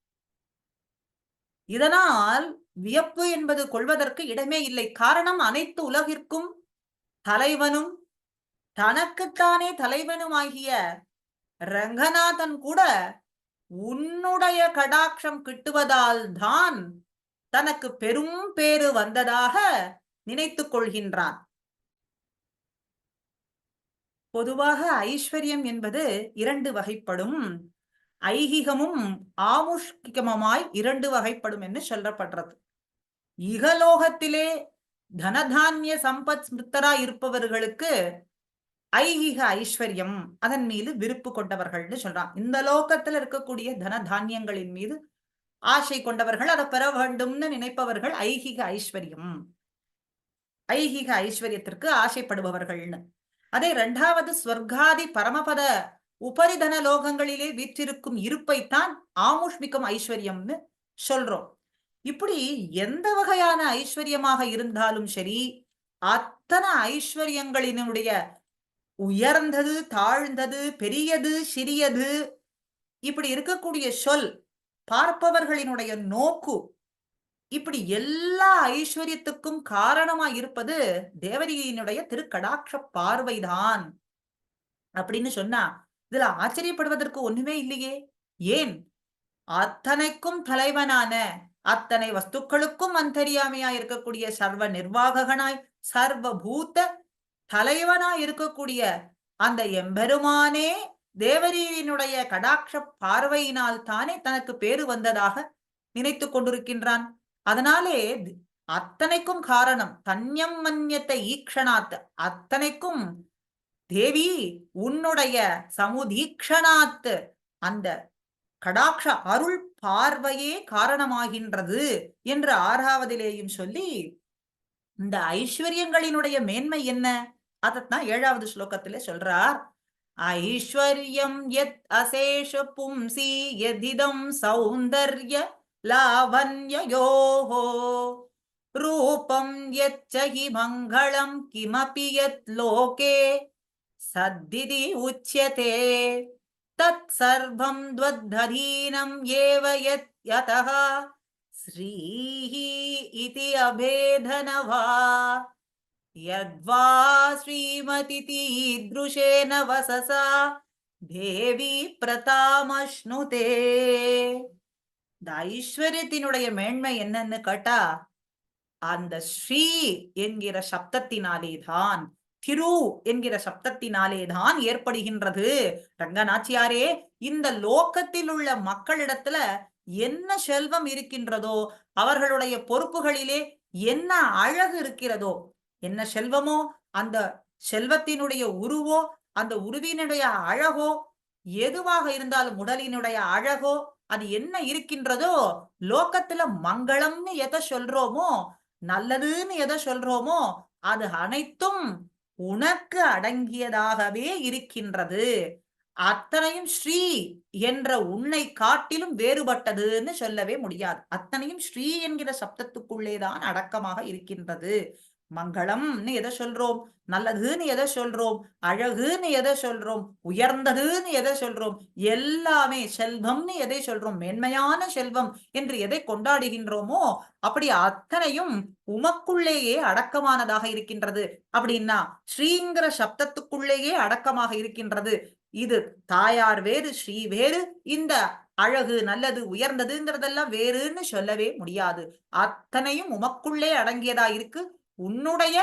இதனால் வியப்பு என்பது கொள்வதற்கு இடமே இல்லை. காரணம், அனைத்து உலகிற்கும் தலைவனும் தனக்குத்தானே தலைவனுமாகிய ரங்கநாதன் கூட உன்னுடைய கடாட்சம் கிட்டுவதால் தான் தனக்கு பெரும் பேறு வந்ததாக நினைத்துக் கொள்கின்றான். பொதுவாக ஐஸ்வர்யம் என்பது இரண்டு வகைப்படும். ஐகிகமும் ஆமுஷ்கிகமுமாய் இரண்டு வகைப்படும் என்று சொல்லப்படுறது. இகலோகத்திலே தனதானிய சம்பத் ஸ்மிருத்தரா இருப்பவர்களுக்கு ஐகிக ஐஸ்வர்யம், அதன் மீது விருப்பு கொண்டவர்கள்னு சொல்றான். இந்த லோகத்துல இருக்கக்கூடிய தன தானியங்களின் மீது ஆசை கொண்டவர்கள், அதை பெற வேண்டும்னு நினைப்பவர்கள் ஐகிக ஐஸ்வர்யம், ஐகிக ஐஸ்வர்யத்திற்கு ஆசைப்படுபவர்கள்னு. அதே இரண்டாவது ஸ்வர்காதி பரமபத உபரிதன லோகங்களிலே வீற்றிருக்கும் இருப்பைத்தான் ஆமுஷ்மிகம் ஐஸ்வர்யம்னு சொல்றோம். இப்படி எந்த வகையான ஐஸ்வர்யமாக இருந்தாலும் சரி, அத்தனை ஐஸ்வர்யங்களினுடைய உயர்ந்தது, தாழ்ந்தது, பெரியது, சிறியது, இப்படி இருக்கக்கூடிய சொல், பார்ப்பவர்களினுடைய நோக்கு, இப்படி எல்லா ஐஸ்வர்யத்துக்கும் காரணமா இருப்பது தேவரியினுடைய திருக்கடாட்ச பார்வைதான் அப்படின்னு சொன்னா இதுல ஆச்சரியப்படுவதற்கு ஒண்ணுமே இல்லையே. ஏன், அத்தனைக்கும் தலைவனான, அத்தனை வஸ்துக்களுக்கும் அந்தரியாமையா இருக்கக்கூடிய, சர்வ நிர்வாககனாய் சர்வபூத தலைவனாய் இருக்கக்கூடிய அந்த எம்பெருமானே தேவரீரினுடைய கடாட்ச பார்வையினால் தானே தனக்கு பேரு வந்ததாக நினைத்து கொண்டிருக்கின்றான். அதனாலே அத்தனைக்கும் காரணம் தன்யம் மன்யத்தை ஈக்ஷணாத், அத்தனைக்கும் தேவி உன்னுடைய சமுதீக்ஷணாத், அந்த கடாட்ச அருள் பார்வையே காரணமாகின்றது என்று ஆறாவதிலேயும் சொல்லி, இந்த ஐஸ்வர்யங்களினுடைய மேன்மை என்ன, அதத்தான் ஏழாவது ஸ்லோகத்திலே சொல்றார். ஐஸ்வர்யம் யத் அசேஷ பும்சி யதிதம் சௌந்தர்ய லாவண்யயோஹோ ரூபம் யச்சஹி மங்களம் கிமபி யத் லோகே சத்திதி உச்யதே தத் சர்வம் த்வத்ததீனம் ஏவ யத் யதஹ ஸ்ரீஹி இதி அபேதனவா யத்வா ஸ்ரீமதி ஈத்ருஷேன வசசா தேவி பிரதாமஷ்ணுதே. இந்த ஐஸ்வர்யத்தினுடைய மேன்மை என்னன்னு கேட்டா, அந்த ஸ்ரீ என்கிற சப்தத்தினாலேதான், திரு என்கிற சப்தத்தினாலேதான் ஏற்படுகின்றது. ரங்கநாச்சியாரே, இந்த லோகத்தில் உள்ள மக்களிடத்துல என்ன செல்வம் இருக்கின்றதோ, அவர்களுடைய பொறுப்புகளிலே என்ன அழகு இருக்கிறதோ, என்ன செல்வமோ அந்த செல்வத்தினுடைய உருவோ, அந்த உருவினுடைய அழகோ, எதுவாக இருந்தாலும் உடலினுடைய அழகோ, அது என்ன இருக்கின்றதோ, லோகத்துல மங்களம்னு எதை சொல்றோமோ, நல்லதுன்னு எதை சொல்றோமோ, அது அனைத்தும் உனக்கு அடங்கியதாகவே இருக்கின்றது. அத்தனையும் ஸ்ரீ என்ற உன்னை காட்டிலும் வேறுபட்டதுன்னு சொல்லவே முடியாது. அத்தனையும் ஸ்ரீ என்கிற சப்தத்துக்குள்ளேதான் அடக்கமாக இருக்கின்றது. மங்களம்னு எதை சொல்றோம், நல்லதுன்னு எதை சொல்றோம், அழகுன்னு எதை சொல்றோம், உயர்ந்ததுன்னு எதை சொல்றோம், எல்லாமே செல்வம்னு எதை சொல்றோம், மேன்மையான செல்வம் என்று எதை கொண்டாடுகின்றோமோ, அப்படி அத்தனையும் உமக்குள்ளேயே அடக்கமானதாக இருக்கின்றது. அப்படின்னா ஸ்ரீங்கிற சப்தத்துக்குள்ளேயே அடக்கமாக இருக்கின்றது. இது தாயார் வேறு, ஸ்ரீ வேறு. இந்த அழகு, நல்லது, உயர்ந்ததுங்கிறதெல்லாம் வேறுன்னு சொல்லவே முடியாது. அத்தனையும் உமக்குள்ளே அடங்கியதா இருக்கு. உன்னுடைய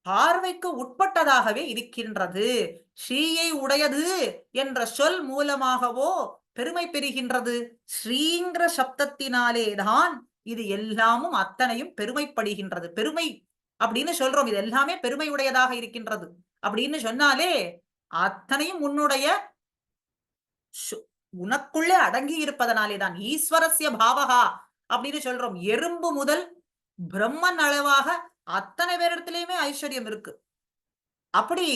பார்வைக்கு உட்பட்டதாகவே இருக்கின்றது. ஸ்ரீயை உடையது என்ற சொல் மூலமாகவோ பெருமை பெறுகின்றது. ஸ்ரீங்கிற சப்தத்தினாலேதான் இது எல்லாமும் அத்தனையும் பெருமைப்படுகின்றது. பெருமை அப்படின்னு சொல்றோம். இது எல்லாமே பெருமை உடையதாக இருக்கின்றது அப்படின்னு சொன்னாலே அத்தனையும் உன்னுடைய உனக்குள்ளே அடங்கி இருப்பதனாலேதான். ஈஸ்வரஸ்ய பாவகா அப்படின்னு சொல்றோம். எறும்பு முதல் பிரம்மன் அளவாக அத்தனை பேரிடத்திலயுமே ஐஸ்வர்யம் இருக்கு. அப்படி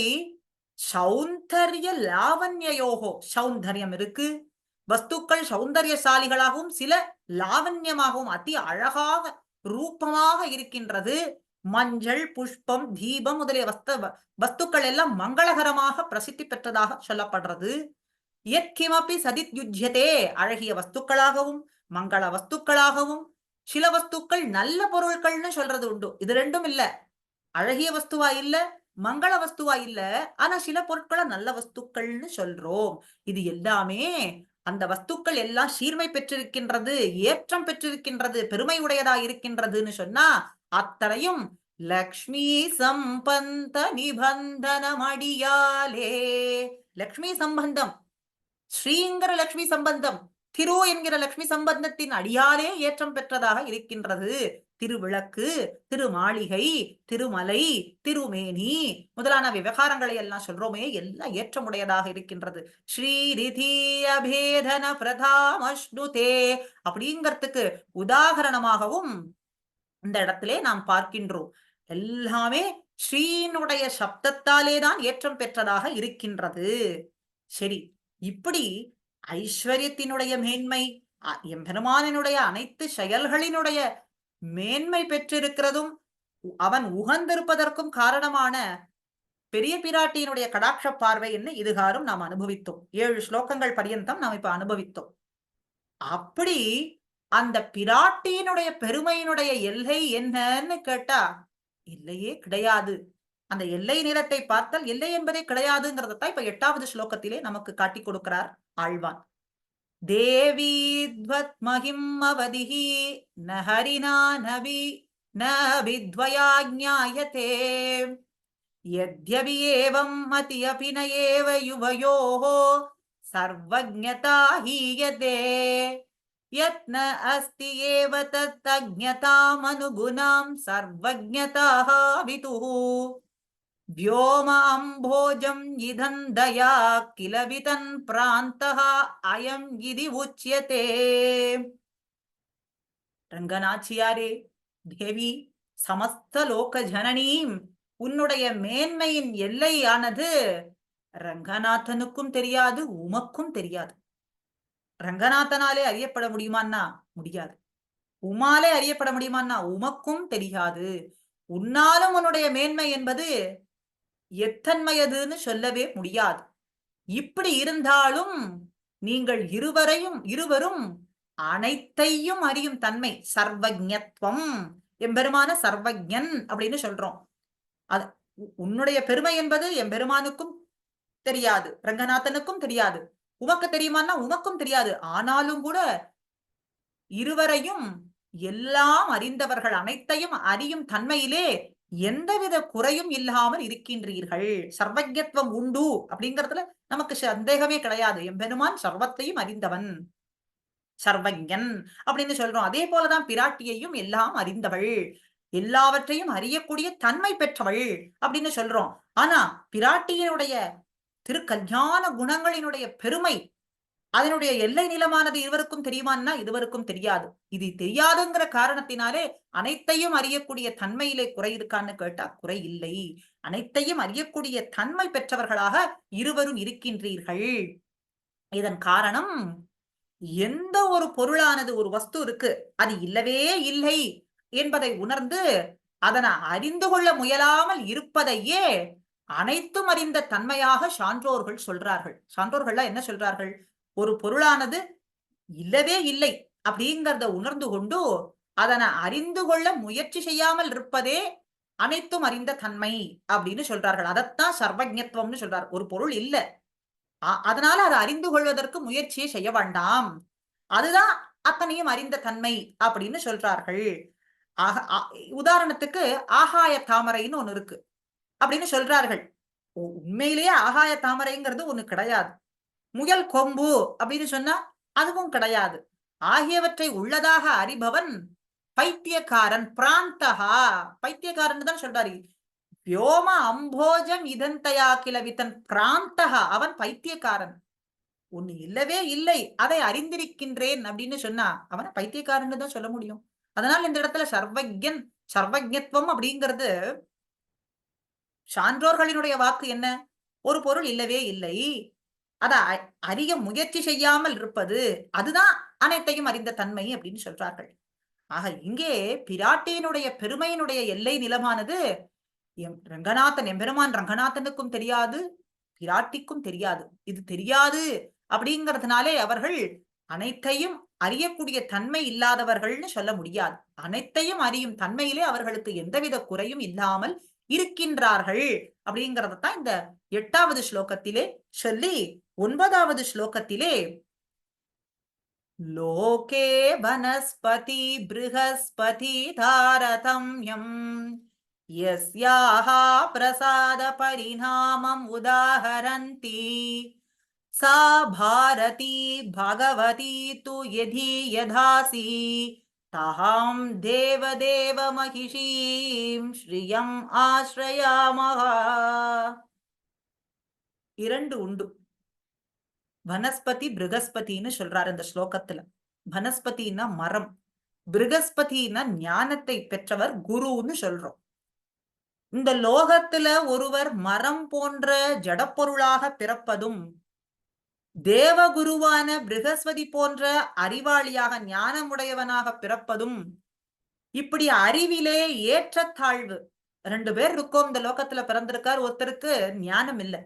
சௌந்தர்ய லாவண்யோகோ சௌந்தர்யம் இருக்கு. வஸ்துக்கள் சௌந்தர்யசாலிகளாகவும் சில லாவண்யமாகவும் அதி அழகாக ரூபமாக இருக்கின்றது. மஞ்சள், புஷ்பம், தீபம் முதலிய வஸ்துக்கள் எல்லாம் மங்களகரமாக பிரசித்தி பெற்றதாக சொல்லப்படுறது. எத்கிமப்பி சதித்யுஜ்யதே அழகிய வஸ்துக்களாகவும் மங்கள வஸ்துக்களாகவும், சில வஸ்துக்கள் நல்ல பொருட்கள்னு சொல்றது உண்டு. இது ரெண்டும் இல்ல, அழகிய வஸ்துவா இல்ல, மங்கள வஸ்துவா இல்ல, ஆனா சில பொருட்களை நல்ல வஸ்துக்கள்னு சொல்றோம். இது எல்லாமே அந்த வஸ்துக்கள் எல்லாம் சீர்மை பெற்றிருக்கின்றது, ஏற்றம் பெற்றிருக்கின்றது, பெருமை உடையதா இருக்கின்றதுன்னு சொன்னா அத்தனையும் லக்ஷ்மி சம்பந்த நிபந்தனமடியாலே. லக்ஷ்மி சம்பந்தம், ஸ்ரீங்கிற லக்ஷ்மி சம்பந்தம், திரு என்கிற லக்ஷ்மி சம்பந்தத்தின் அடியாலே ஏற்றம் பெற்றதாக இருக்கின்றது. திருவிளக்கு, திருமாளிகை, திருமலை, திருமேனி முதலான விவகாரங்களை எல்லாம் சொல்றோமே, எல்லாம் ஏற்றமுடையதாக இருக்கின்றது. ஸ்ரீரிதி அபேதன பிரதாமஷ்ணுதே அப்படிங்கிறதுக்கு உதாகரணமாகவும் இந்த இடத்திலே நாம் பார்க்கின்றோம். எல்லாமே ஸ்ரீனுடைய சப்தத்தாலே தான் ஏற்றம் பெற்றதாக இருக்கின்றது. சரி, இப்படி ஐஸ்வர்யத்தினுடைய மேன்மை, எம்பெருமானினுடைய அனைத்து செயல்களினுடைய மேன்மை பெற்றிருக்கிறதும் அவன் உகந்திருப்பதற்கும் காரணமான பெரிய பிராட்டியினுடைய கடாட்ச பார்வை என்ன இதுகாரும் நாம் அனுபவித்தோம். 7 ஸ்லோகங்கள் பரியந்தம் நாம் இப்ப அனுபவித்தோம். அப்படி அந்த பிராட்டியினுடைய பெருமையினுடைய எல்லை என்னன்னு கேட்டா இல்லையே கிடையாது. அந்த எல்லை நிலத்தை பார்த்தால் எல்லை என்பதே கிடையாதுங்கிறதான் இப்ப 8வது ஸ்லோகத்திலே நமக்கு காட்டி கொடுக்கிறார் ஆழ்வான். தேவீத்வத் மகிம் அவதிஹி ந ஹரினா நவி ந வித்வயா ஞாயதே யத்யபி ஏவம் மதி அபி ந ஏவ யுவயோः சர்வஜ்ஞதா ஹீயதே யத்ன அஸ்தி ஏவ தத் அஜ்ஞதாமனுகுணாம் சர்வஜ்ஞதாः விதுः व्योम अम्भोजं इदन्दया किल वितन् प्रान्तः अयं इति उच्यते. ரங்கநாச்சியாரே, தேவி, சமஸ்த லோக ஜனனீம், உன்னுடைய மேன்மையின் எல்லையானது ரங்கநாதனுக்கும் தெரியாது, உமக்கும் தெரியாது. ரங்கநாதனாலே அறியப்பட முடியுமான்னா முடியாது. உமாலே அறியப்பட முடியுமான்னா உமக்கும் தெரியாது. உன்னாலும் உன்னுடைய மேன்மை என்பது எத்தன்மையதுன்னு சொல்லவே முடியாது. இப்படி இருந்தாலும் நீங்கள் இருவரும் அனைத்தையும் அறியும் தன்மை சர்வஜத்வம், எம்பெருமான சர்வஜன் அப்படின்னு சொல்றோம். அது உன்னுடைய பெருமை என்பது எம்பெருமானுக்கும் தெரியாது, ரங்கநாதனுக்கும் தெரியாது. உமக்கு தெரியுமான்னா உமக்கும் தெரியாது. ஆனாலும் கூட இருவரையும் எல்லாம் அறிந்தவர்கள், அனைத்தையும் அறியும் தன்மையிலே எந்தவித குறையும் இல்லாமல் இருக்கின்றீர்கள். சர்வஜத்வம் உண்டு அப்படிங்கறதுல நமக்கு சந்தேகமே கிடையாது. எம்பெருமான் சர்வத்தையும் அறிந்தவன், சர்வஜன் அப்படின்னு சொல்றோம். அதே போலதான் பிராட்டியையும் எல்லாம் அறிந்தவள், எல்லாவற்றையும் அறியக்கூடிய தன்மை பெற்றவள் அப்படின்னு சொல்றோம். ஆனா பிராட்டியினுடைய திருக்கல்யாண குணங்களினுடைய பெருமை, அதனுடைய எல்லை நிலமானது இருவருக்கும் தெரியுமான்னா இருவருக்கும் தெரியாது. இது தெரியாதுங்கிற காரணத்தினாலே அனைத்தையும் அறியக்கூடிய தன்மையிலே குறை இருக்கான்னு கேட்டா குறை இல்லை. அனைத்தையும் அறியக்கூடிய தன்மை பெற்றவர்களாக இருவரும் இருக்கின்றீர்கள். இதன் காரணம், எந்த ஒரு பொருளானது, ஒரு வஸ்து இருக்கு, அது இல்லவே இல்லை என்பதை உணர்ந்து அதனை அறிந்து கொள்ள முயலாமல் இருப்பதையே அனைத்தும் அறிந்த தன்மையாக சான்றோர்கள் சொல்றார்கள். சான்றோர்கள்லாம் என்ன சொல்றார்கள்? ஒரு பொருளானது இல்லவே இல்லை அப்படிங்கிறத உணர்ந்து கொண்டு அதனை அறிந்து கொள்ள முயற்சி செய்யாமல் இருப்பதே அனைத்தும் அறிந்த தன்மை அப்படின்னு சொல்றார்கள். அதைத்தான் சர்வஜத்வம்னு சொல்றார். ஒரு பொருள் இல்ல, அதனால அதை அறிந்து கொள்வதற்கு முயற்சியை செய்ய வேண்டாம். அதுதான் அத்தனையும் அறிந்த தன்மை அப்படின்னு சொல்றார்கள். உதாரணத்துக்கு ஆகாய தாமரைன்னு ஒண்ணு இருக்கு அப்படின்னு சொல்றார்கள். உண்மையிலேயே ஆகாய தாமரைங்கிறது ஒண்ணு கிடையாது. முயல் கொம்பு அப்படின்னு சொன்னா அதுவும் கிடையாது. ஆகியவற்றை உள்ளதாக அறிபவன் பைத்தியக்காரன். பிராந்தகா, பைத்தியக்காரன் தான் சொல்றாரு. வியோம அம்போஜம் இதந்தயா கிளவித்தன் பிராந்தகா, அவன் பைத்தியக்காரன். ஒண்ணு இல்லவே இல்லை, அதை அறிந்திருக்கின்றேன் அப்படின்னு சொன்னா அவனை பைத்தியக்காரன்னு தான் சொல்ல முடியும். அதனால இந்த இடத்துல சர்வஜன், சர்வஜத்துவம் அப்படிங்கிறது சான்றோர்களினுடைய வாக்கு என்ன? ஒரு பொருள் இல்லவே இல்லை, அதை அறிய முயற்சி செய்யாமல் இருப்பது, அதுதான் அனைத்தையும் அறிந்த தன்மை அப்படின்னு சொல்றார்கள். ஆக இங்கே பிராட்டியினுடைய பெருமையினுடைய எல்லை நிலமானது ரங்கநாதன், எம்பெருமான் ரங்கநாதனுக்கும் தெரியாது, பிராட்டிக்கும் தெரியாது. இது தெரியாது அப்படிங்கிறதுனாலே அவர்கள் அனைத்தையும் அறியக்கூடிய தன்மை இல்லாதவர்கள்னு சொல்ல முடியாது. அனைத்தையும் அறியும் தன்மையிலே அவர்களுக்கு எந்தவித குறையும் இல்லாமல் இருக்கின்றார்கள் அப்படிங்கறதான் இந்த 8வது ஸ்லோகத்திலே சொல்லி 9வது ஸ்லோகத்திலே லோகே வனஸ்பதி ப்ருஹஸ்பதி தாரதம்யம் யஸ்யாஹ பிரசாத பரிணாமம் உதாஹரந்தி सा भारती भगवती तु यदि यधासी ताहां देवदेव महिषीं श्रियं आश्रयामः. இரண்டு உண்டு. வனஸ்பதி பிருகஸ்பதினு சொல்றாரு இந்த ஸ்லோகத்துல. வனஸ்பதினா மரம், பிருகஸ்பதினா ஞானத்தை பெற்றவர், குருன்னு சொல்றோம். இந்த லோகத்துல ஒருவர் மரம் போன்ற ஜடப்பொருளாக பிறப்பதும் தேவகுருவான பிருகஸ்பதி போன்ற அறிவாளியாக ஞானமுடையவனாக பிறப்பதும், இப்படி அறிவிலே ஏற்றத்தாழ்வு, 2 பேர் இருக்கும் இந்த லோகத்துல பிறந்திருக்கார். ஒருத்தருக்கு ஞானம் இல்லை,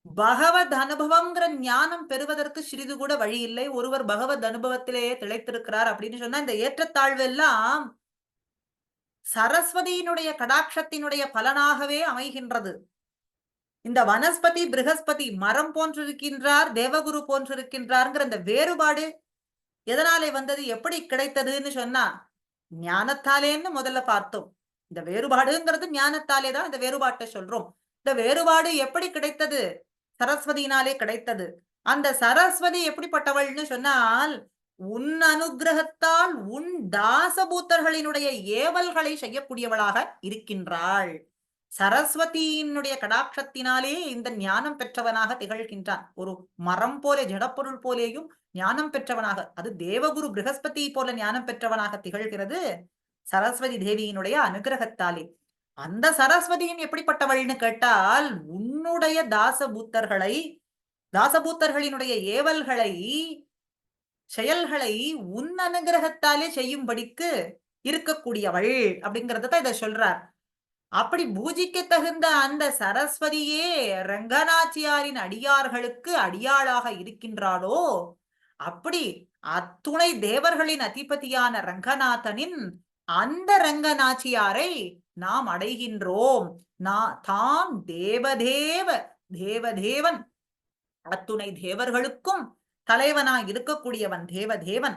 பகவத் அனுபவம்ங்கிற ஞானம் பெறுவதற்கு சிறிது கூட வழி இல்லை. ஒருவர் பகவத் அனுபவத்திலேயே திளைத்திருக்கிறார் அப்படின்னு சொன்னா இந்த ஏற்றத்தாழ்வு எல்லாம் சரஸ்வதியினுடைய கடாட்சத்தினுடைய பலனாகவே அமைகின்றது. இந்த வனஸ்பதி பிருகஸ்பதி மரம் போன்றிருக்கின்றார், தேவகுரு போன்றிருக்கின்றார்ங்கிற இந்த வேறுபாடு எதனாலே வந்தது, எப்படி கிடைத்ததுன்னு சொன்னா ஞானத்தாலேன்னு முதல்ல பார்த்தோம். இந்த வேறுபாடுங்கிறது ஞானத்தாலே தான் இந்த வேறுபாட்டை சொல்றோம். இந்த வேறுபாடு எப்படி கிடைத்தது? சரஸ்வதியினாலே கிடைத்தது. அந்த சரஸ்வதி எப்படிப்பட்டவள்னு சொன்னால் உன் அனுகிரகத்தால் உன் தாசபூத்தர்களினுடைய ஏவல்களை செய்யக்கூடியவளாக இருக்கின்றாள். சரஸ்வதியினுடைய கடாட்சத்தினாலே இந்த ஞானம் பெற்றவனாக திகழ்கின்றான். ஒரு மரம் போல ஜடப்பொருள் போலேயும் ஞானம் பெற்றவனாக, அது தேவகுரு பிருகஸ்பதி போல ஞானம் பெற்றவனாக திகழ்கிறது சரஸ்வதி தேவியினுடைய அனுகிரகத்தாலே. அந்த சரஸ்வதியும் எப்படிப்பட்டவள்னு கேட்டால் உன்னுடைய தாசபூத்தர்களை, தாசபூத்தர்களினுடைய ஏவல்களை, செயல்களை உன் அனுகிரகத்தாலே செய்யும்படிக்கு இருக்கக்கூடியவள் அப்படிங்கறத இதை சொல்றார். அப்படி பூஜிக்க தகுந்த அந்த சரஸ்வதியே ரங்கநாச்சியாரின் அடியார்களுக்கு அடியாளாக இருக்கின்றாளோ, அப்படி அத்துணை தேவர்களின் அதிபதியான ரங்கநாதனின் அந்த ரங்கநாச்சியாரை நாம் அடைகின்றோம். தாம் தேவதேவ, தேவதேவன், அத்துணை தேவர்களுக்கும் தலைவனாய் இருக்கக்கூடியவன் தேவதேவன்,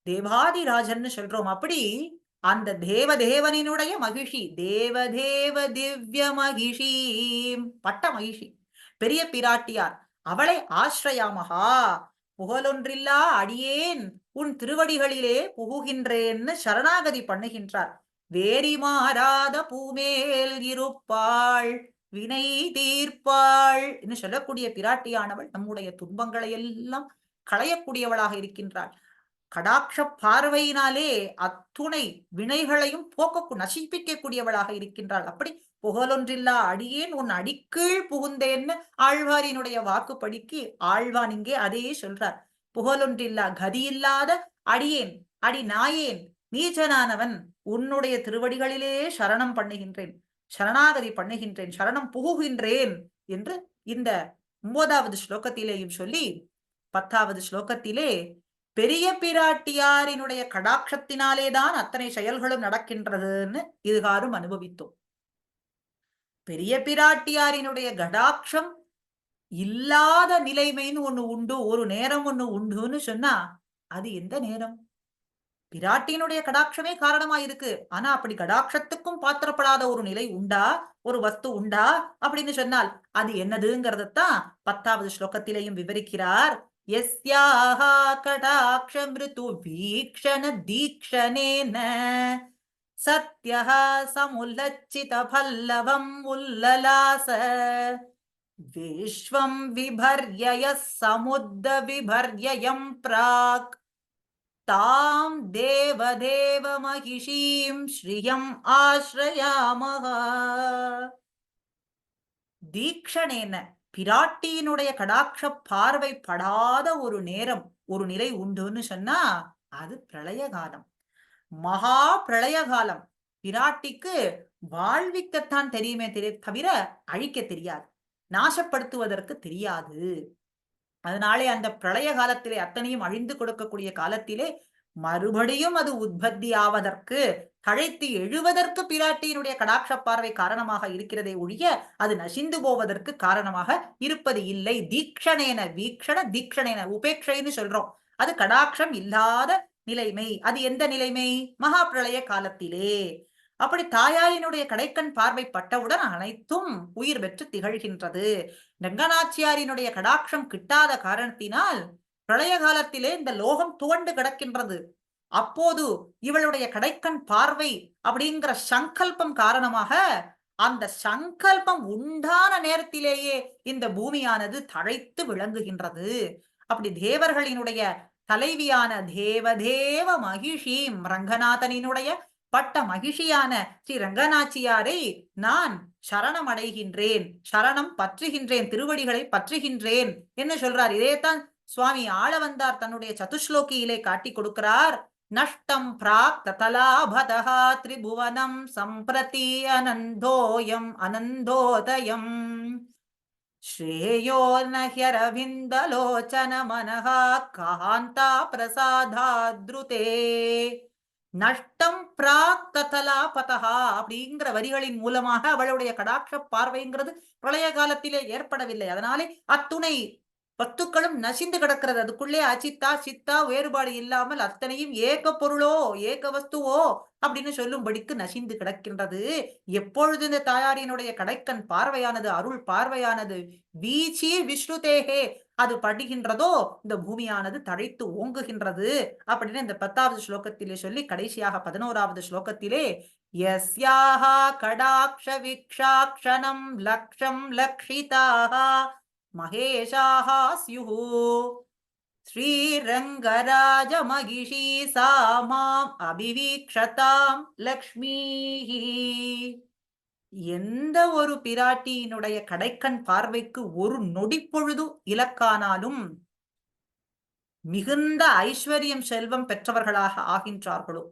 தேவாதிராஜன் சொல்றோம். அப்படி அந்த தேவதேவனினுடைய மகிழ்ச்சி, தேவதேவ திவ்ய மகிஷி, பட்ட மகிழ்ச்சி பெரிய பிராட்டியார், அவளை ஆஸ்ரயாமகா, புகழொன்றில்லா அடியேன் உன் திருவடிகளிலே புகுகின்றேன்னு சரணாகதி பண்ணுகின்றார். வேரி மாறாத பூமேல் இருப்பாள் வினை தீர்ப்பாள் என்று சொல்லக்கூடிய பிராட்டியானவள் நம்முடைய துன்பங்களை எல்லாம் களையக்கூடியவளாக இருக்கின்றாள். கடாட்ச பார்வையினாலே அத்துணை வினைகளையும் போக்க நசிப்பிக்கக்கூடியவளாக இருக்கின்றாள். அப்படி புகழொன்றில்லா அடியேன் உன் அடிக்கீழ் புகுந்தேன்னு ஆழ்வாரினுடைய வாக்குப்படிக்கு ஆழ்வான் இங்கே அதையே சொல்றார். புகழொன்றில்லா கதியில்லாத அடியேன், அடி நாயேன், நீச்சனானவன் உன்னுடைய திருவடிகளிலே சரணம் பண்ணுகின்றேன், சரணாகதி பண்ணுகின்றேன், சரணம் புகுகின்றேன் என்று இந்த 9வது ஸ்லோகத்திலேயும் சொல்லி 10வது ஸ்லோகத்திலே பெரிய பிராட்டியாரினுடைய கடாட்சத்தினாலேதான் அத்தனை செயல்களும் நடக்கின்றதுன்னு இதுகாரும் அனுபவித்தோம். பெரிய பிராட்டியாரினுடைய கடாட்சம் இல்லாத நிலைமைன்னு ஒண்ணு உண்டு, ஒரு நேரம் ஒண்ணு உண்டுன்னு சொன்னா அது எந்த நேரம்? பிராட்டியினுடைய கடாட்சமே காரணமா இருக்கு. ஆனா அப்படி கடாட்சத்துக்கும் பாத்திரப்படாத ஒரு நிலை உண்டா? ஒரு வஸ்து உண்டா? அப்படின்னு சொன்னால் அது என்னதுங்கிறதத்தான் 10வது ஸ்லோகத்திலேயும் விவரிக்கிறார். யஸ்யாஹா கடாட்ச மிருது வீக்ஷண தீக்ஷணேன சத்யஹ சமுல்லச்சித பல்லவம் உல்லலாச விஸ்வம் விபர்யயः சமுத்த விபர்யயம் பிராக் தாம் தேவதேவ மகிஷீம் ஸ்ரீயம் ஆஸ்ரயாமஹ. தீக்ஷணேன பிராட்டியினுடைய கடாட்ச பார்வை படாத ஒரு நேரம், ஒரு நிலை உண்டுன்னு சொன்னா அது பிரளய காலம், மகா பிரளய காலம். பிராட்டிக்கு வாழ்விக்கத்தான் தெரியுமே தவிர அழிக்க தெரியாது, நாசப்படுத்துவதற்கு தெரியாது. அதனாலே அந்த பிரளய காலத்திலே அத்தனையும் அழிந்து கொடுக்கக்கூடிய காலத்திலே மறுபடியும் அது உற்பத்தி ஆவதற்கு, தழைத்து எழுவதற்கு பிராட்டியினுடைய கடாட்ச பார்வை காரணமாக இருக்கிறதே ஒழிய அது நசிந்து போவதற்கு காரணமாக இருப்பது இல்லை. தீக்ஷணேன, வீக்ஷண தீக்ஷணேன, உபேட்சைன்னு சொல்றோம். அது கடாட்சம் இல்லாத நிலைமை. அது எந்த நிலைமை? மகா பிரளய காலத்திலே. அப்படி தாயாரினுடைய கடைக்கண் பார்வை பட்டவுடன் அனைத்தும் உயிர் பெற்று திகழ்கின்றது. ரங்கநாச்சியாரினுடைய கடாட்சம் கிட்டாத காரணத்தினால் பிரளய காலத்திலே இந்த லோகம் துவண்டு கிடக்கின்றது. அப்போது இவளுடைய கடைக்கண் பார்வை அப்படிங்கிற சங்கல்பம் காரணமாக அந்த சங்கல்பம் உண்டான நேரத்திலேயே இந்த பூமியானது தழைத்து விளங்குகின்றது. அப்படி தேவர்களினுடைய தலைவியான தேவதேவ மகிஷீம், ரங்கநாதனினுடைய பட்ட மகிழ்ச்சியான ஸ்ரீ ரங்கநாச்சியாரை நான் சரணம் அடைகின்றேன், சரணம் பற்றுகின்றேன், திருவடிகளை பற்றுகின்றேன் என்று சொல்றார். இதேதான் சுவாமி ஆளவந்தார் தன்னுடைய சதுஸ்லோகியிலே காட்டி கொடுக்கிறார். நஷ்டம் பிராக் ததலாபதஹா திரிபுவனம் சம்பிரதி அனந்தோயம் அனந்தோதயம் ஸ்ரேயோ நஹ்யரவிந்தலோச்சன மனஹா காந்தா பிரசாதாத்ருதே. நஷ்டம் பிராக் ததலாபதஹா அப்படிங்கிற வரிகளின் மூலமாக அவளுடைய கடாட்ச பார்வைங்கிறது பிரளய காலத்திலே ஏற்படவில்லை. அதனாலே அத்துணை வஸ்துக்களும் நசிந்து கிடக்கிறது. அதுக்குள்ளே அச்சித்தா சித்தா வேறுபாடு இல்லாமல் அத்தனையும் ஏக பொருளோ ஏக வஸ்துவோ அப்படின்னு சொல்லும்படிக்கு நசிந்து கிடக்கின்றது. எப்பொழுது இந்த தாயாரினுடைய கடைக்கண் பார்வையானது, அருள் பார்வையானது வீச்சி விஷ்ணுதேகே அது படுகின்றதோ இந்த பூமியானது தழைத்து ஓங்குகின்றது அப்படின்னு இந்த 10வது ஸ்லோகத்திலே சொல்லி கடைசியாக 11வது ஸ்லோகத்திலே யஸ்யாஹா கடாக்ஷ விக்ஷாக்ஷணம் லக்ஷம் லக்ஷிதாஹா மகேஷாஹா ஸ்யுஹு ஸ்ரீரங்கராஜ மகிஷி சாமாம் அபிவீக்ஷதாம் லக்ஷ்மீஹி. எந்த ஒரு பிராட்டியினுடைய கடைக்கண் பார்வைக்கு ஒரு நொடிப்பொழுது இலக்கானாலும் மிகுந்த ஐஸ்வர்யம் செல்வம் பெற்றவர்களாக ஆகின்றார்களோ,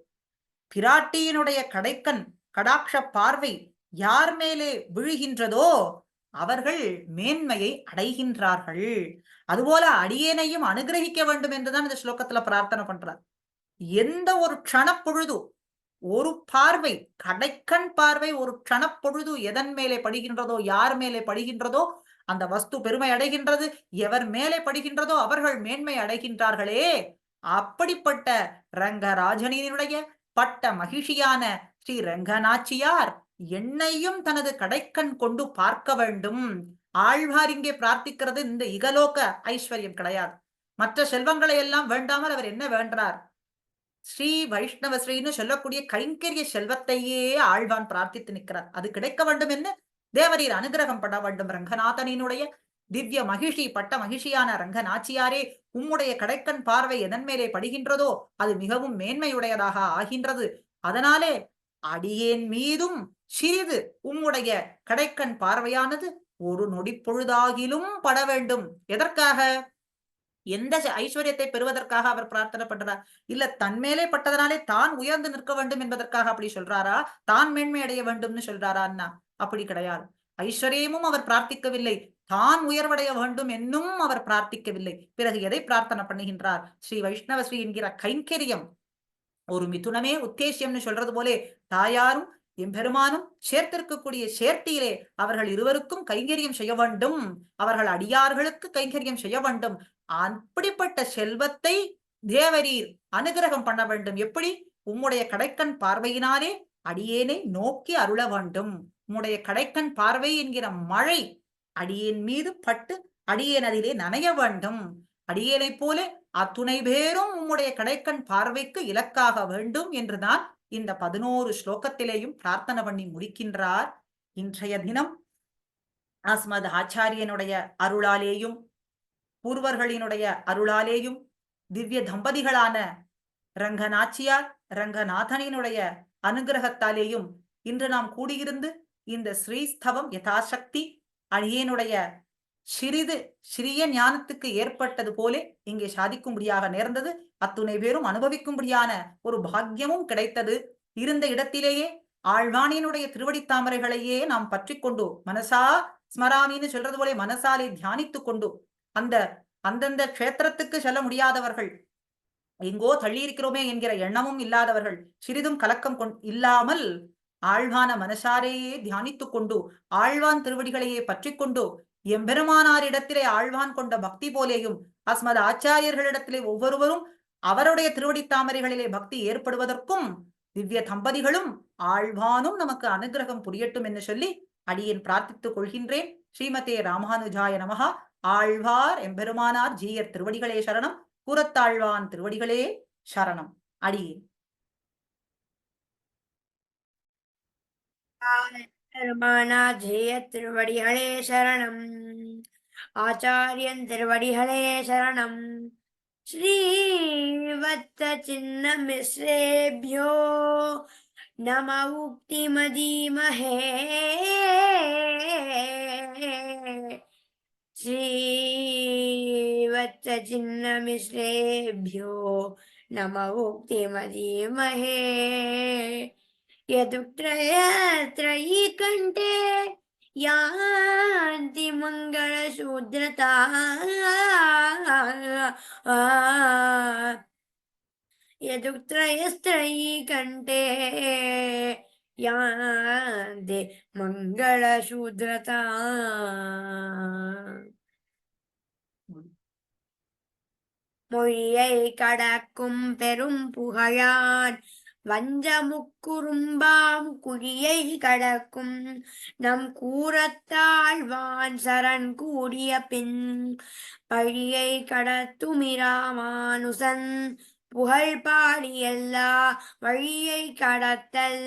பிராட்டியினுடைய கடைக்கண் கடாட்ச பார்வை யார் மேலே விழுகின்றதோ அவர்கள் மேன்மையை அடைகின்றார்கள். அதுபோல அடியேனையும் அனுகிரகிக்க வேண்டும் என்றுதான் இந்த ஸ்லோகத்துல பிரார்த்தனை பண்றார். எந்த ஒரு க்ஷணப்பொழுது, ஒரு பார்வை, கடைக்கண் பார்வை ஒரு க்ஷணப்பொழுது எதன் மேலே படுகின்றதோ, யார் மேலே படுகின்றதோ அந்த வஸ்து பெருமை அடைகின்றது. எவர் மேலே படுகின்றதோ அவர்கள் மேன்மை அடைகின்றார்களே. அப்படிப்பட்ட ரங்கராஜனினுடைய பட்ட மகிழ்ச்சியான ஸ்ரீ ரங்கநாச்சியார் என்னையும் தனது கடைக்கண் கொண்டு பார்க்க வேண்டும். ஆழ்வார் இங்கே பிரார்த்திக்கிறது இந்த இகலோக ஐஸ்வர்யம் கிடையாது. மற்ற செல்வங்களை எல்லாம் வேண்டாமல் அவர் என்ன வேண்டார்? ஸ்ரீ வைஷ்ணவ ஸ்ரீன்னு சொல்லக்கூடிய கைங்கரிய செல்வத்தையே ஆழ்வான் பிரார்த்தித்து நிற்கிறார். அது கிடைக்க வேண்டும் என்று தேவரீர் அனுகிரகம் பட வேண்டும். ரங்கநாதனினுடைய திவ்ய மகிழ்ச்சி பட்ட மகிழ்ச்சியான ரங்கநாச்சியாரே, உம்முடைய கடைக்கண் பார்வை எதன் மேலே படுகின்றதோ அது மிகவும் மேன்மையுடையதாக ஆகின்றது. அதனாலே அடியேன் மீதும் சிறிது உம்முடைய கடைக்கண் பார்வையானது ஒரு நொடி பொழுதாகிலும் பட வேண்டும். எதற்காக? எந்த ஐஸ்வர்யத்தை பெறுவதற்காக அவர் பிரார்த்தனை பண்றார்? இல்ல தன்மேலே பட்டதனாலே தான் உயர்ந்து நிற்க வேண்டும் என்பதற்காக அப்படி சொல்றாரா? தான் மேன்மை அடைய வேண்டும்னு சொல்றாரா? அண்ணா அப்படி கிடையாது. ஐஸ்வர்யமும் அவர் பிரார்த்திக்கவில்லை, தான் உயர்வடைய வேண்டும் என்னும் அவர் பிரார்த்திக்கவில்லை. பிறகு எதை பிரார்த்தனை பண்ணுகின்றார்? ஸ்ரீ வைஷ்ணவ ஸ்ரீ என்கிற கைங்கரியம், ஒரு மிதுனமே உத்தேசியம்னு சொல்றது போலே தாயாரும் எம்பெருமானும் சேர்த்திருக்கக்கூடிய சேர்த்தியிலே அவர்கள் இருவருக்கும் கைங்கரியம் செய்ய வேண்டும், அவர்கள் அடியார்களுக்கு கைங்கரியம் செய்ய வேண்டும். அப்படிப்பட்ட செல்வத்தை தேவரீர் அனுகிரகம் பண்ண வேண்டும். எப்படி? உம்முடைய கடைக்கண் பார்வையினாலே அடியேனை நோக்கி அருள வேண்டும். உம்முடைய கடைக்கண் பார்வை என்கிற மழை அடியேன் மீது பட்டு அடியேன் அதிலே நனைய வேண்டும். அடியேனைப் போல அத்துணை பேரும் உம்முடைய கடைக்கண் பார்வைக்கு இலக்காக வேண்டும் என்றுதான் இந்த 11 ஸ்லோகத்திலேயும் பிரார்த்தனை பண்ணி முடிக்கின்றார். இன்றைய தினம் அஸ்மத் ஆச்சாரியனுடைய அருளாலேயும் பூர்வர்களினுடைய அருளாலேயும் திவ்ய தம்பதிகளான ரங்கநாச்சியார் ரங்கநாதனினுடைய அனுகிரகத்தாலேயும் இன்று நாம் கூடியிருந்து இந்த ஸ்ரீஸ்தவம் யதாசக்தி அடியேனுடைய சிறிய ஞானத்துக்கு ஏற்பட்டது போலே இங்கே சாதிக்கும்படியாக நேர்ந்தது. அத்துணை பேரும் அனுபவிக்கும்படியான ஒரு பாக்கியமும் கிடைத்தது. இருந்த இடத்திலேயே ஆழ்வானினுடைய திருவடி தாமரைகளையே நாம் பற்றி கொண்டு மனசா ஸ்மராமின்னு சொல்றது போல மனசாலே தியானித்து கொண்டு அந்தந்த க்ஷேத்திரத்துக்கு செல்ல முடியாதவர்கள், எங்கோ தள்ளி இருக்கிறோமே என்கிற எண்ணமும் இல்லாதவர்கள், சிறிதும் கலக்கம் இல்லாமல் ஆழ்வான மனசாரையே தியானித்துக் கொண்டு ஆழ்வான் திருவடிகளையே பற்றி கொண்டு எம்பெருமானாரிடத்திலே ஆழ்வான் கொண்ட பக்தி போலேயும் அஸ்மத் ஆச்சாரியர்களிடத்திலே ஒவ்வொருவரும் அவருடைய திருவடி தாமரைகளிலே பக்தி ஏற்படுவதற்கும் திவ்ய தம்பதிகளும் ஆழ்வானும் நமக்கு அனுகிரகம் புரியட்டும் என்று சொல்லி அடியேன் பிரார்த்தித்துக் கொள்கின்றேன். ஸ்ரீமதே ராமானுஜாய நமஹா. ஆழ்வார் எம்பெருமானார் ஜீயர் திருவடிகளே சரணம். கூரத்தாழ்வான் திருவடிகளே சரணம். அடியேன். பெருமானார் ஜெய திருவடிகளே சரணம். ஆச்சாரியன் திருவடிகளே சரணம். ஸ்ரீவத்ச சின்ன மிஸ்ரேபியோ நம உக்திமதீமஹே. श्रीवत्स चिन्ह मिश्रेभ्यो नम उक्तिमदीमहे. यदुत्रयी कंठे यान्ति मंगलशूद्रता. यदुत्रयस्त्रयी कंठे यान्ति मंगलशूद्रता. மொழியை கடக்கும் பெரும் புகழான் வஞ்சமுக்குறும்பாம் குழியை கடக்கும் நம் கூரத்தாழ்வான் சரண் கூடிய பின் பழியை கடத்துமிராமானுசன் புகழ் பாடி எல்லா வழியை கடத்தல்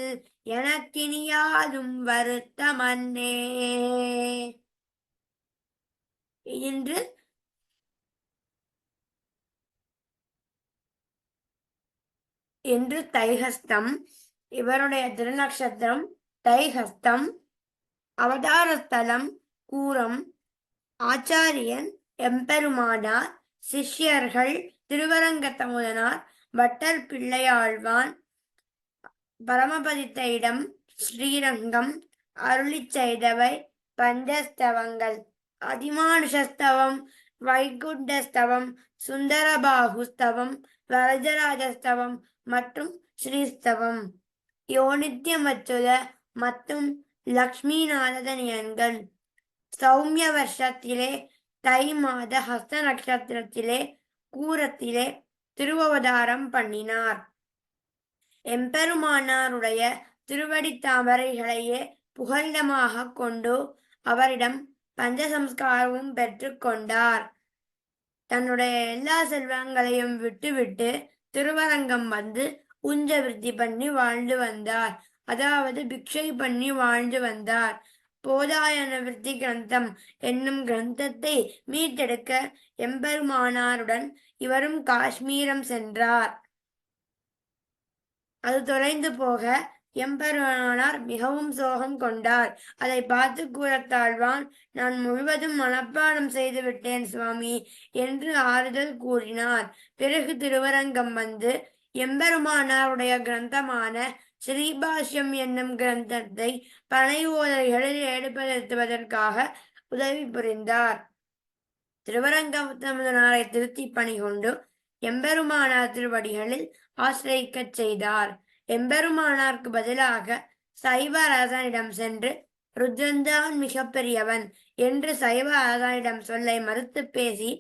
எனக்கினியாதும் வருத்தமன்னே. இன்று தைஹஸ்தம். இவருடைய திருநக்ஷத்திரம் தைஹஸ்தம். அவதாரஸ்தலம் கூரம். ஆச்சாரியன் எம்பெருமானார். சிஷ்யர்கள் திருவரங்கத்தமுதனார், பட்டர் பிள்ளையாழ்வான். பரமபதித்த இடம் ஸ்ரீரங்கம். அருளிச் செய்தவை பஞ்சஸ்தவங்கள்: அதிமானுஷஸ்தவம், வைகுண்டஸ்தவம், சுந்தரபாகுஸ்தவம், வரதராஜஸ்தவம் மற்றும் ஸ்ரீஸ்தவம். யோனித்யமச்சுத மற்றும் லக்ஷ்மிநாதனியன்கள் சௌமிய வருஷத்திலே தை மாத ஹஸ்த நட்சத்திரத்திலே கூரத்திலே திருவவதாரம் பண்ணினார். எம்பெருமானாருடைய திருவடி தாமரைகளையே புகலிடமாக கொண்டு அவரிடம் பஞ்சசம்ஸ்காரமும் பெற்று கொண்டார். தன்னுடைய எல்லா செல்வங்களையும் விட்டுவிட்டு திருவரங்கம் வந்து உஞ்ச விருத்தி பண்ணி வாழ்ந்து வந்தார். அதாவது பிக்ஷை பண்ணி வாழ்ந்து வந்தார். போதாயன விருத்தி கிரந்தம் என்னும் கிரந்தத்தை மீட்டெடுக்க எம்பெருமானாருடன் இவரும் காஷ்மீரம் சென்றார். அது தொலைந்து போக எம்பெருமானார் மிகவும் சோகம் கொண்டார். அதை பார்த்து கூரத்தாழ்வான், நான் முழுவதும் மனப்பாடம் செய்து விட்டேன் சுவாமி என்று ஆறுதல் கூறினார். பிறகு திருவரங்கம் வந்து எம்பெருமானாருடைய கிரந்தமான ஸ்ரீபாஷ்யம் என்னும் கிரந்தத்தை பனை ஓலைகளில் எடுப்பதற்காக உதவி புரிந்தார். திருவரங்கத்தமுதனாரை திருத்தி பணி கொண்டு எம்பெருமானார் திருவடிகளில் ஆசிரியிக்கச் செய்தார். எம்பெருமானாருக்கு பதிலாக சைவ அரசனிடம் சென்று ருத்ரன்தான் மிக பெரியவன் என்று சைவ அரசனிடம் சொல்லை மறுத்து பேசி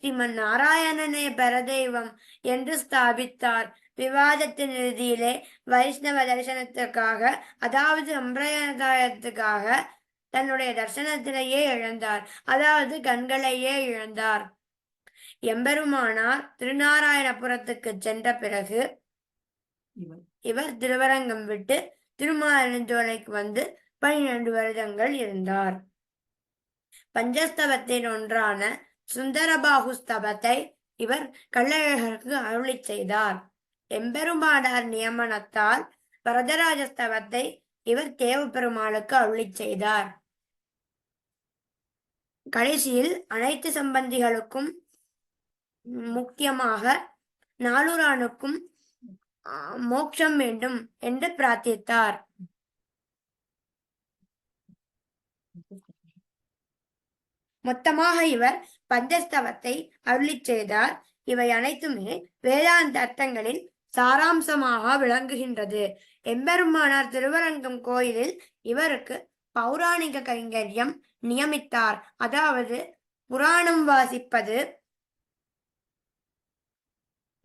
ஸ்ரீமன் நாராயணனே பரதெய்வம் என்று ஸ்தாபித்தார். விவாதத்தின் இறுதியிலே வைஷ்ணவ தரிசனத்திற்காக, அதாவது சம்பிரதாயத்துக்காக தன்னுடைய தரிசனத்திலேயே இழந்தார், அதாவது கண்களையே இழந்தார். எம்பெருமானார் திருநாராயணபுரத்துக்கு சென்ற பிறகு இவர் திருவரங்கம் விட்டு திருமாலிருஞ்சோலைக்கு வந்து 12 வருடங்கள் இருந்தார். பஞ்சஸ்தவத்தின் ஒன்றான சுந்தரபாகு ஸ்தவத்தை இவர் கள்ளழகருக்கு அருளி செய்தார். எம்பெருமானார் நியமனத்தால் வரதராஜ ஸ்தவத்தை இவர் தேவபெருமாளுக்கு அருளி செய்தார். கடைசியில் அனைத்து சம்பந்திகளுக்கும், முக்கியமாக நாளூரானுக்கும் மோட்சம் வேண்டும் என்று பிரார்த்தித்தார். மொத்தமாக இவர் பஞ்சஸ்தவத்தை அருளி செய்தார். இவை அனைத்துமே வேதாந்த அர்த்தங்களின் சாராம்சமாக விளங்குகின்றது. எம்பெருமானார் திருவரங்கம் கோயிலில் இவருக்கு பௌராணிக கைங்கரியம் நியமித்தார், அதாவது புராணம் வாசிப்பது.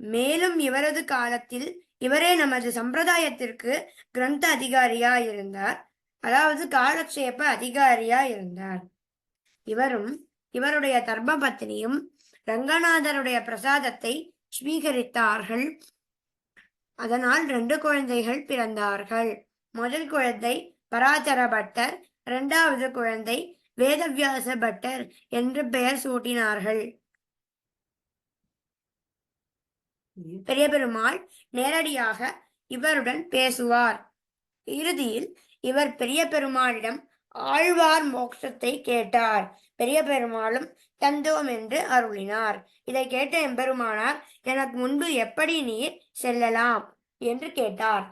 மேலும் இவரது காலத்தில் இவரே நமது சம்பிரதாயத்திற்கு கிரந்த அதிகாரியாயிருந்தார், அதாவது காலக்ஷேப அதிகாரியாயிருந்தார். இவரும் இவருடைய தர்மபத்னியும் ரங்கநாதருடைய பிரசாதத்தை ஸ்வீகரித்தார்கள். அதனால் 2 குழந்தைகள் பிறந்தார்கள். முதல் குழந்தை பராசர பட்டர், 2வது குழந்தை வேதவியாச பட்டர் என்று பெயர் சூட்டினார்கள். பெரிய பெருமாள் நேரடியாக இவருடன் பேசுவார். இறுதியில் இவர் பெரிய பெருமாளிடம் ஆழ்வார் மோட்சத்தை கேட்டார். பெரிய பெருமாளும் தந்தோம் என்று அருளினார். இதை கேட்ட எம்பெருமானார், எனக்கு முன்பு எப்படி நீர் செல்லலாம் என்று கேட்டார்.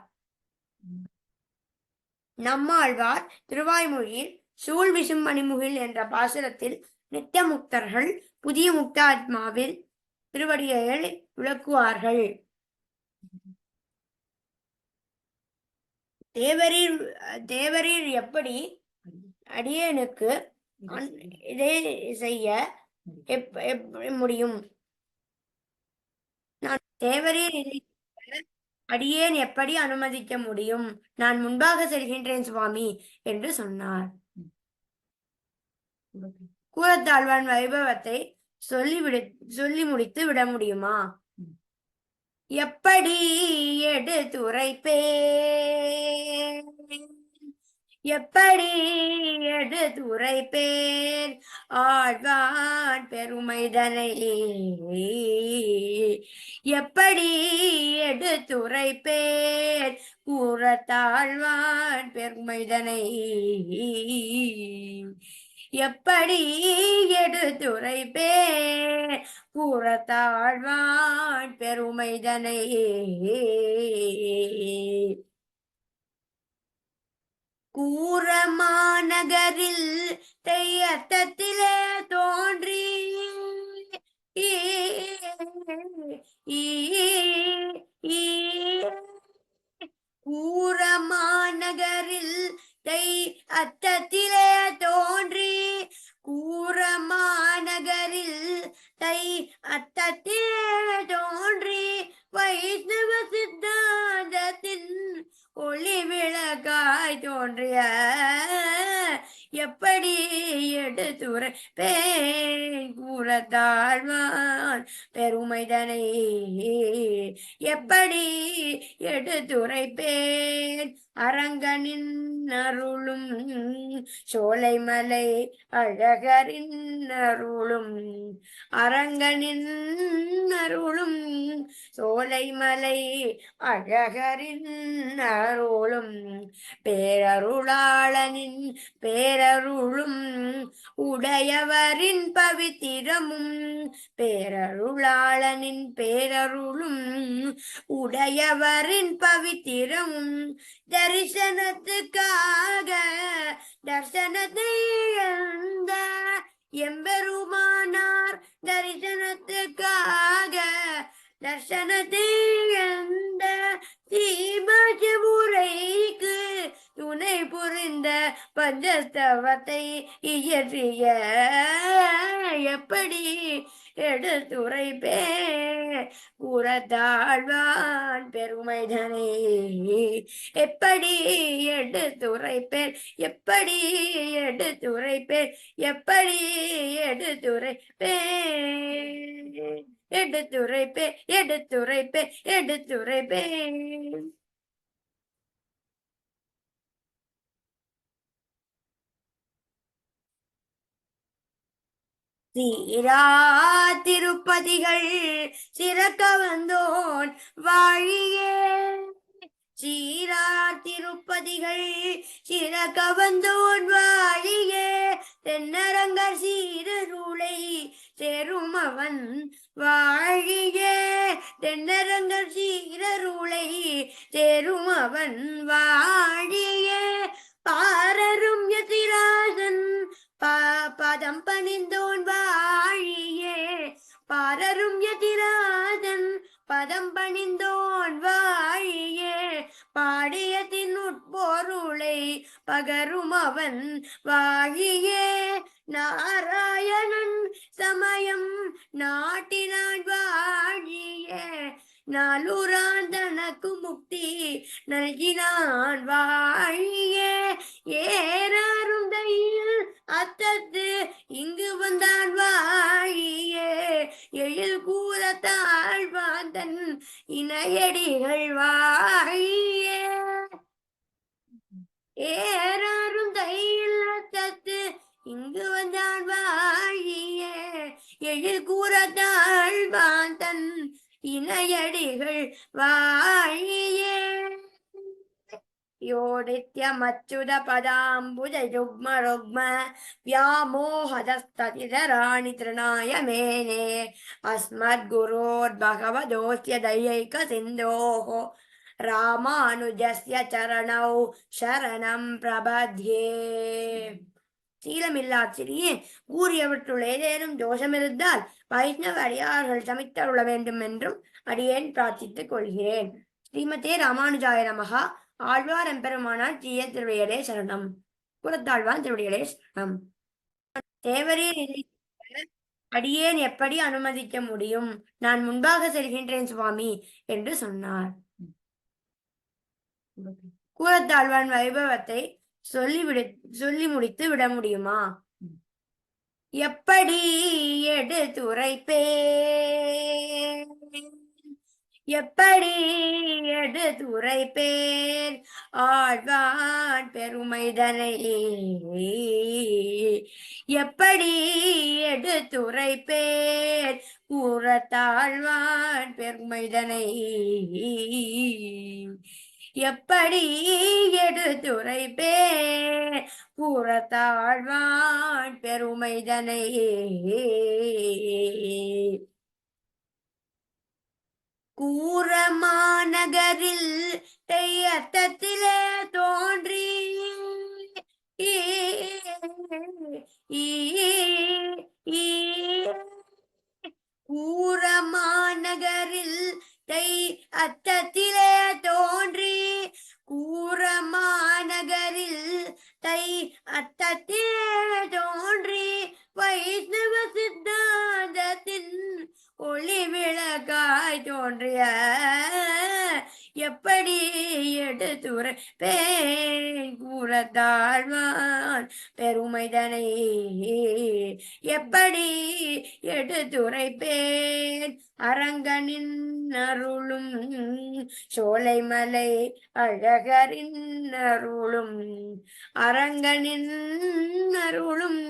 நம்மாழ்வார் திருவாய்மொழியில் சூழ் விசும் மணிமுகில் என்ற பாசுரத்தில் நித்திய முக்தர்கள் புதிய முக்தாத்மாவில் திருவடிகளை விளக்குவார்கள். தேவரீர் எப்படி அடியேனுக்கு இதை செய்ய முடியும்? நான் தேவரீர் இதை அடியேன் எப்படி அனுமதிக்க முடியும்? நான் முன்பாக செல்கின்றேன் சுவாமி என்று சொன்னார். கூரத்தாழ்வான் வைபவத்தை சொல்லி முடித்து விட முடியுமா? எப்படி எடுத்துரைப்பேன், எப்படி எடுத்துரைப்பேன் ஆழ்வான் பெருமைதனை, எப்படி எடுத்துரைப்பேன் கூரத்தாழ்வான் பெருமைதனை, எப்படி எடுத்துரைப்பேன் கூரத்தாழ்வான் பெருமைதனை. கூரமாநகரில் தெய்யத்திலே தோன்றி கூரமாநகரில் அத்தத்திலே தோன்றி, கூரமாநகரில் அத்தத்திலே தோன்றி வைஷ்ணவ சித்தாந்தத்தின் ஒளி விளக்காய் தோன்றிய எப்படி எடுத்துரைப்பேன் கூரத்தாழ்வான் பெருமைதனை, எப்படி எடுத்துரைப்பேன் அரங்கனின் அருளும் சோலைமலை அழகரின் அருளும், அரங்கனின் அருளும் சோலைமலை அழகரின் அருளும், பேரருளாளனின் பேரருளும் உடையவரின் பவித்திரமும், பேரருளாளனின் பேரருளும் உடையவரின் பவித்திரமும், தரிசனத்துக்காக தரிசனத்தை இழந்த எம்பெருமானார், தரிசனத்துக்காக தர்சனத்தை இழந்த தீபமுறைக்கு துணை புரிந்த பஞ்சஸ்தவத்தை இயற்றிய எப்படி எடுத்துரைப்பே கூறத்தாழ்வான் பெருமைதனை எப்படி எடுத்துரைப்பேன் எப்படி எடுத்துரைப்பேன் எப்படி எடுத்துரைப்பேன் எடுத்துரைப்பேன் எடுத்துரைப்பேன் எடுத்துரைப்பேன். சீரா திருப்பதிகள் சிறக்க வந்தோன் வாழியே சீரா திருப்பதிகள் சிறக்க வந்தோன் வாழியே தென்னரங்கர் சீரருளை சேரும் அவன் வாழியே தென்னரங்கர் சீரருளை சேரும் அவன் வாழியே பாரரும் யதிராஜன் பதம் பணிந்தோன் வாழியே பாரரும் யதிராஜன் பதம் பணிந்தோன் வாழியே பாடியத்தின் உட்பொருளை பகரும் அவன் வாழியே நாராயணன் சமயம் நாட்டினான் வாழியே நாளூரான் தனக்கு முக்தி நல்கினான் வாழியே ஏறாரும் தையில் அத்தத்து இங்கு வந்தான் வாழியே எழில் கூற தாழ்வாந்தன் இணையடிகள் வாழியே ஏறாரும் தையில் அத்தத்து இங்கு வந்தான் வாழியே எழில் கூற தாழ்வாந்தன் இணையடிகள் வாழியே யோடித்யமச்சுத பதாம்புஜ யுக்ம ருக்ம व्यामोहदस्ततितराणि तृणाय मेने अस्मद्गुरोर्भगवतोऽस्य दयैक सिन्धोः रामानुजस्य चरणौ शरणं प्रपद्ये. சீலமில்லாச்சிறியே கூறியவற்றுள் ஏதேனும் தோஷமிருந்தால் வைஷ்ணவ அடியார்கள் சமித்தருள வேண்டும் என்றும் அடியேன் பிரார்த்தித்துக் கொள்கிறேன். ஸ்ரீமதே ராமானுஜாய நமஹா. ஆழ்வார் எம்பெருமானார் ஜீய திருவிடைகளே சரணம். புறத்தாழ்வான் திருவிடைகளே சரணம். தேவரீர் அடியேன் எப்படி அனுமதிக்க முடியும்? நான் முன்பாக செல்கின்றேன் சுவாமி என்று சொன்னார். கூறத்தாழ்வான் வைபவத்தை சொல்லி முடித்து விட முடியுமா? எப்படி எடுத்துரைப்பேன் எப்படி எடுத்துரைப்பேன் ஆழ்வான் பெருமைதனை எப்படி எடுத்துரைப்பேன் கூறத்தாழ்வான் பெருமைதனை எப்படி எடுத்துரைப்பேன் கூறத்தாழ்வான் பெருமைதனை கூரமாநகரில் தெய்யத்திலே தோன்றி கூரமாநகரில் அத்தத்திலே தோன்றி கூரமாநகரில் அத்தத்திலே தோன்றி வைஷ்ணவ சித்தாந்தத்தின் ஒளி விளக்காய் தோன்றிய எப்படி எடுத்துரைப்பேன் கூறத்தாழ்வான் பெருமைதனை எப்படி எடுத்துரைப்பேன் அரங்கனின் அருளும் சோலைமலை அழகரின் அருளும் அரங்கனின் அருளும்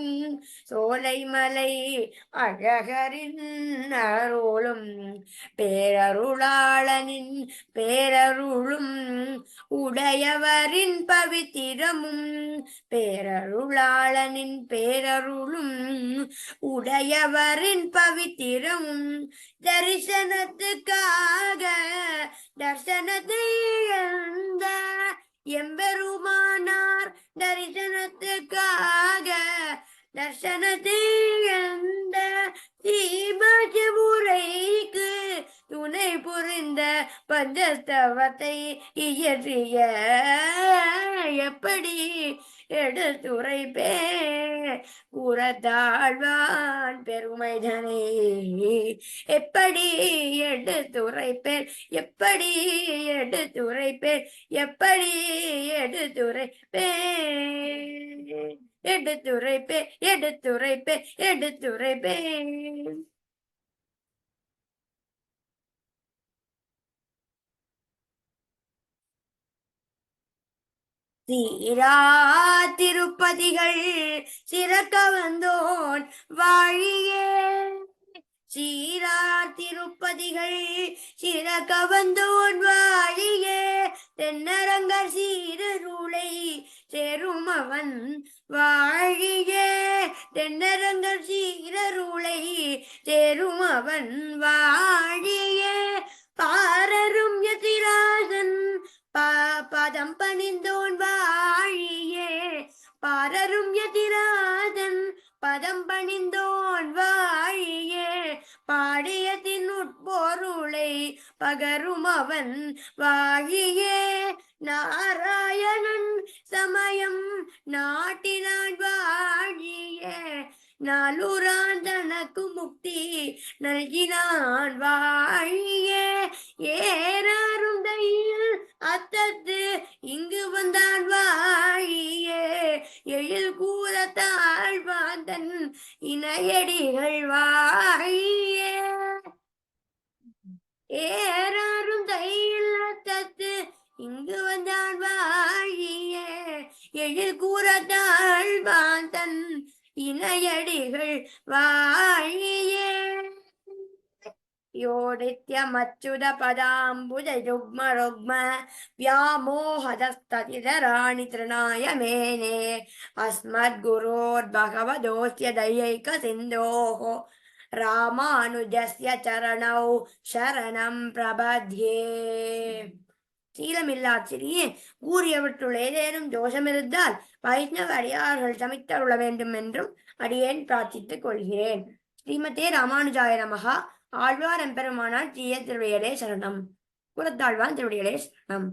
சோலைமலை அழகரின் அருளும் பேரருளாளனின் பேரருளும் உடையவரின் பவித்திரமும் பேரருளாளனின் பேரருளும் உடையவரின் பவித்திரமும் தரிசனத்துக்காக தர்சனத்தை இழந்த எம்பெருமானார் தரிசனத்துக்காக தர்சனத்தை இழந்த தீபமுறைக்கு துணை புரிந்த பஞ்சஸ்தவத்தை இயற்றிய எப்படி எடுத்துரைப்பேன் கூறத்தாழ்வான் பெருமைதனை எப்படி எடுத்துரைப்பேன் எப்படி எடுத்துரைப்பேன் எப்படி எடுத்துரைப்பேன் எடுத்துரைப்பேன் எடுத்துரைப்பேன் எடுத்துரைப்பேன். சீரா திருப்பதிகள் சிறக்க வந்தோன் வாழியே சீரா திருப்பதிகள் சிறக்க வந்தோன் வாழியே தென்னரங்கர் சீரருளை சேரும் அவன் வாழியே தென்னரங்கர் சீரருளை சேரும் அவன் வாழியே பாரரும் யதிராஜன் பதம் பணிந்தோன் வாழியே பாரரும் யதிராஜன் பதம் பணிந்தோன் வாழியே பாடியத்தின் உட்பொருளை பகரும் அவன் வாழியே நாராயணன் சமயம் நாட்டினான் வாழியே நாளுரான் தனக்கு முக்தி நல்கினான் வாழியே ஏறாரும் தையில் அத்தத்து இங்கு வந்தான் வாழியே எழில் கூற தாழ்வாந்தன் இணையடிகள் வாழியே ஏறாரும் தையில் அத்தத்து இங்கு வந்தான் வாழியே எழில் கூற தாழ்வாந்தன் இணையடிகள் வாழியே யோடித்யமச்சுத பதாம்புஜ யுக்ம ருக்ம व्यामोहदस्ततिधराणि तृणाय मेने अस्मद्गुरोर्भगवतोऽस्य दयैकसिन्धोः रामानुजस्य चरणौ शरणं प्रपद्ये. சீலமில்லாச்சிறியே கூறியவற்றுள் ஏதேனும் தோஷமிருந்தால் வைஷ்ணவ அடியார்கள் சமித்தருள வேண்டும் என்றும் அடியேன் பிரார்த்தித்துக் கொள்கிறேன். ஸ்ரீமதே ராமானுஜாய நமஹா. ஆழ்வார் எம்பெருமானார் ஜீய திருவடிகளே சரணம். குலத்தாழ்வான் திருவடிகளே சரணம்.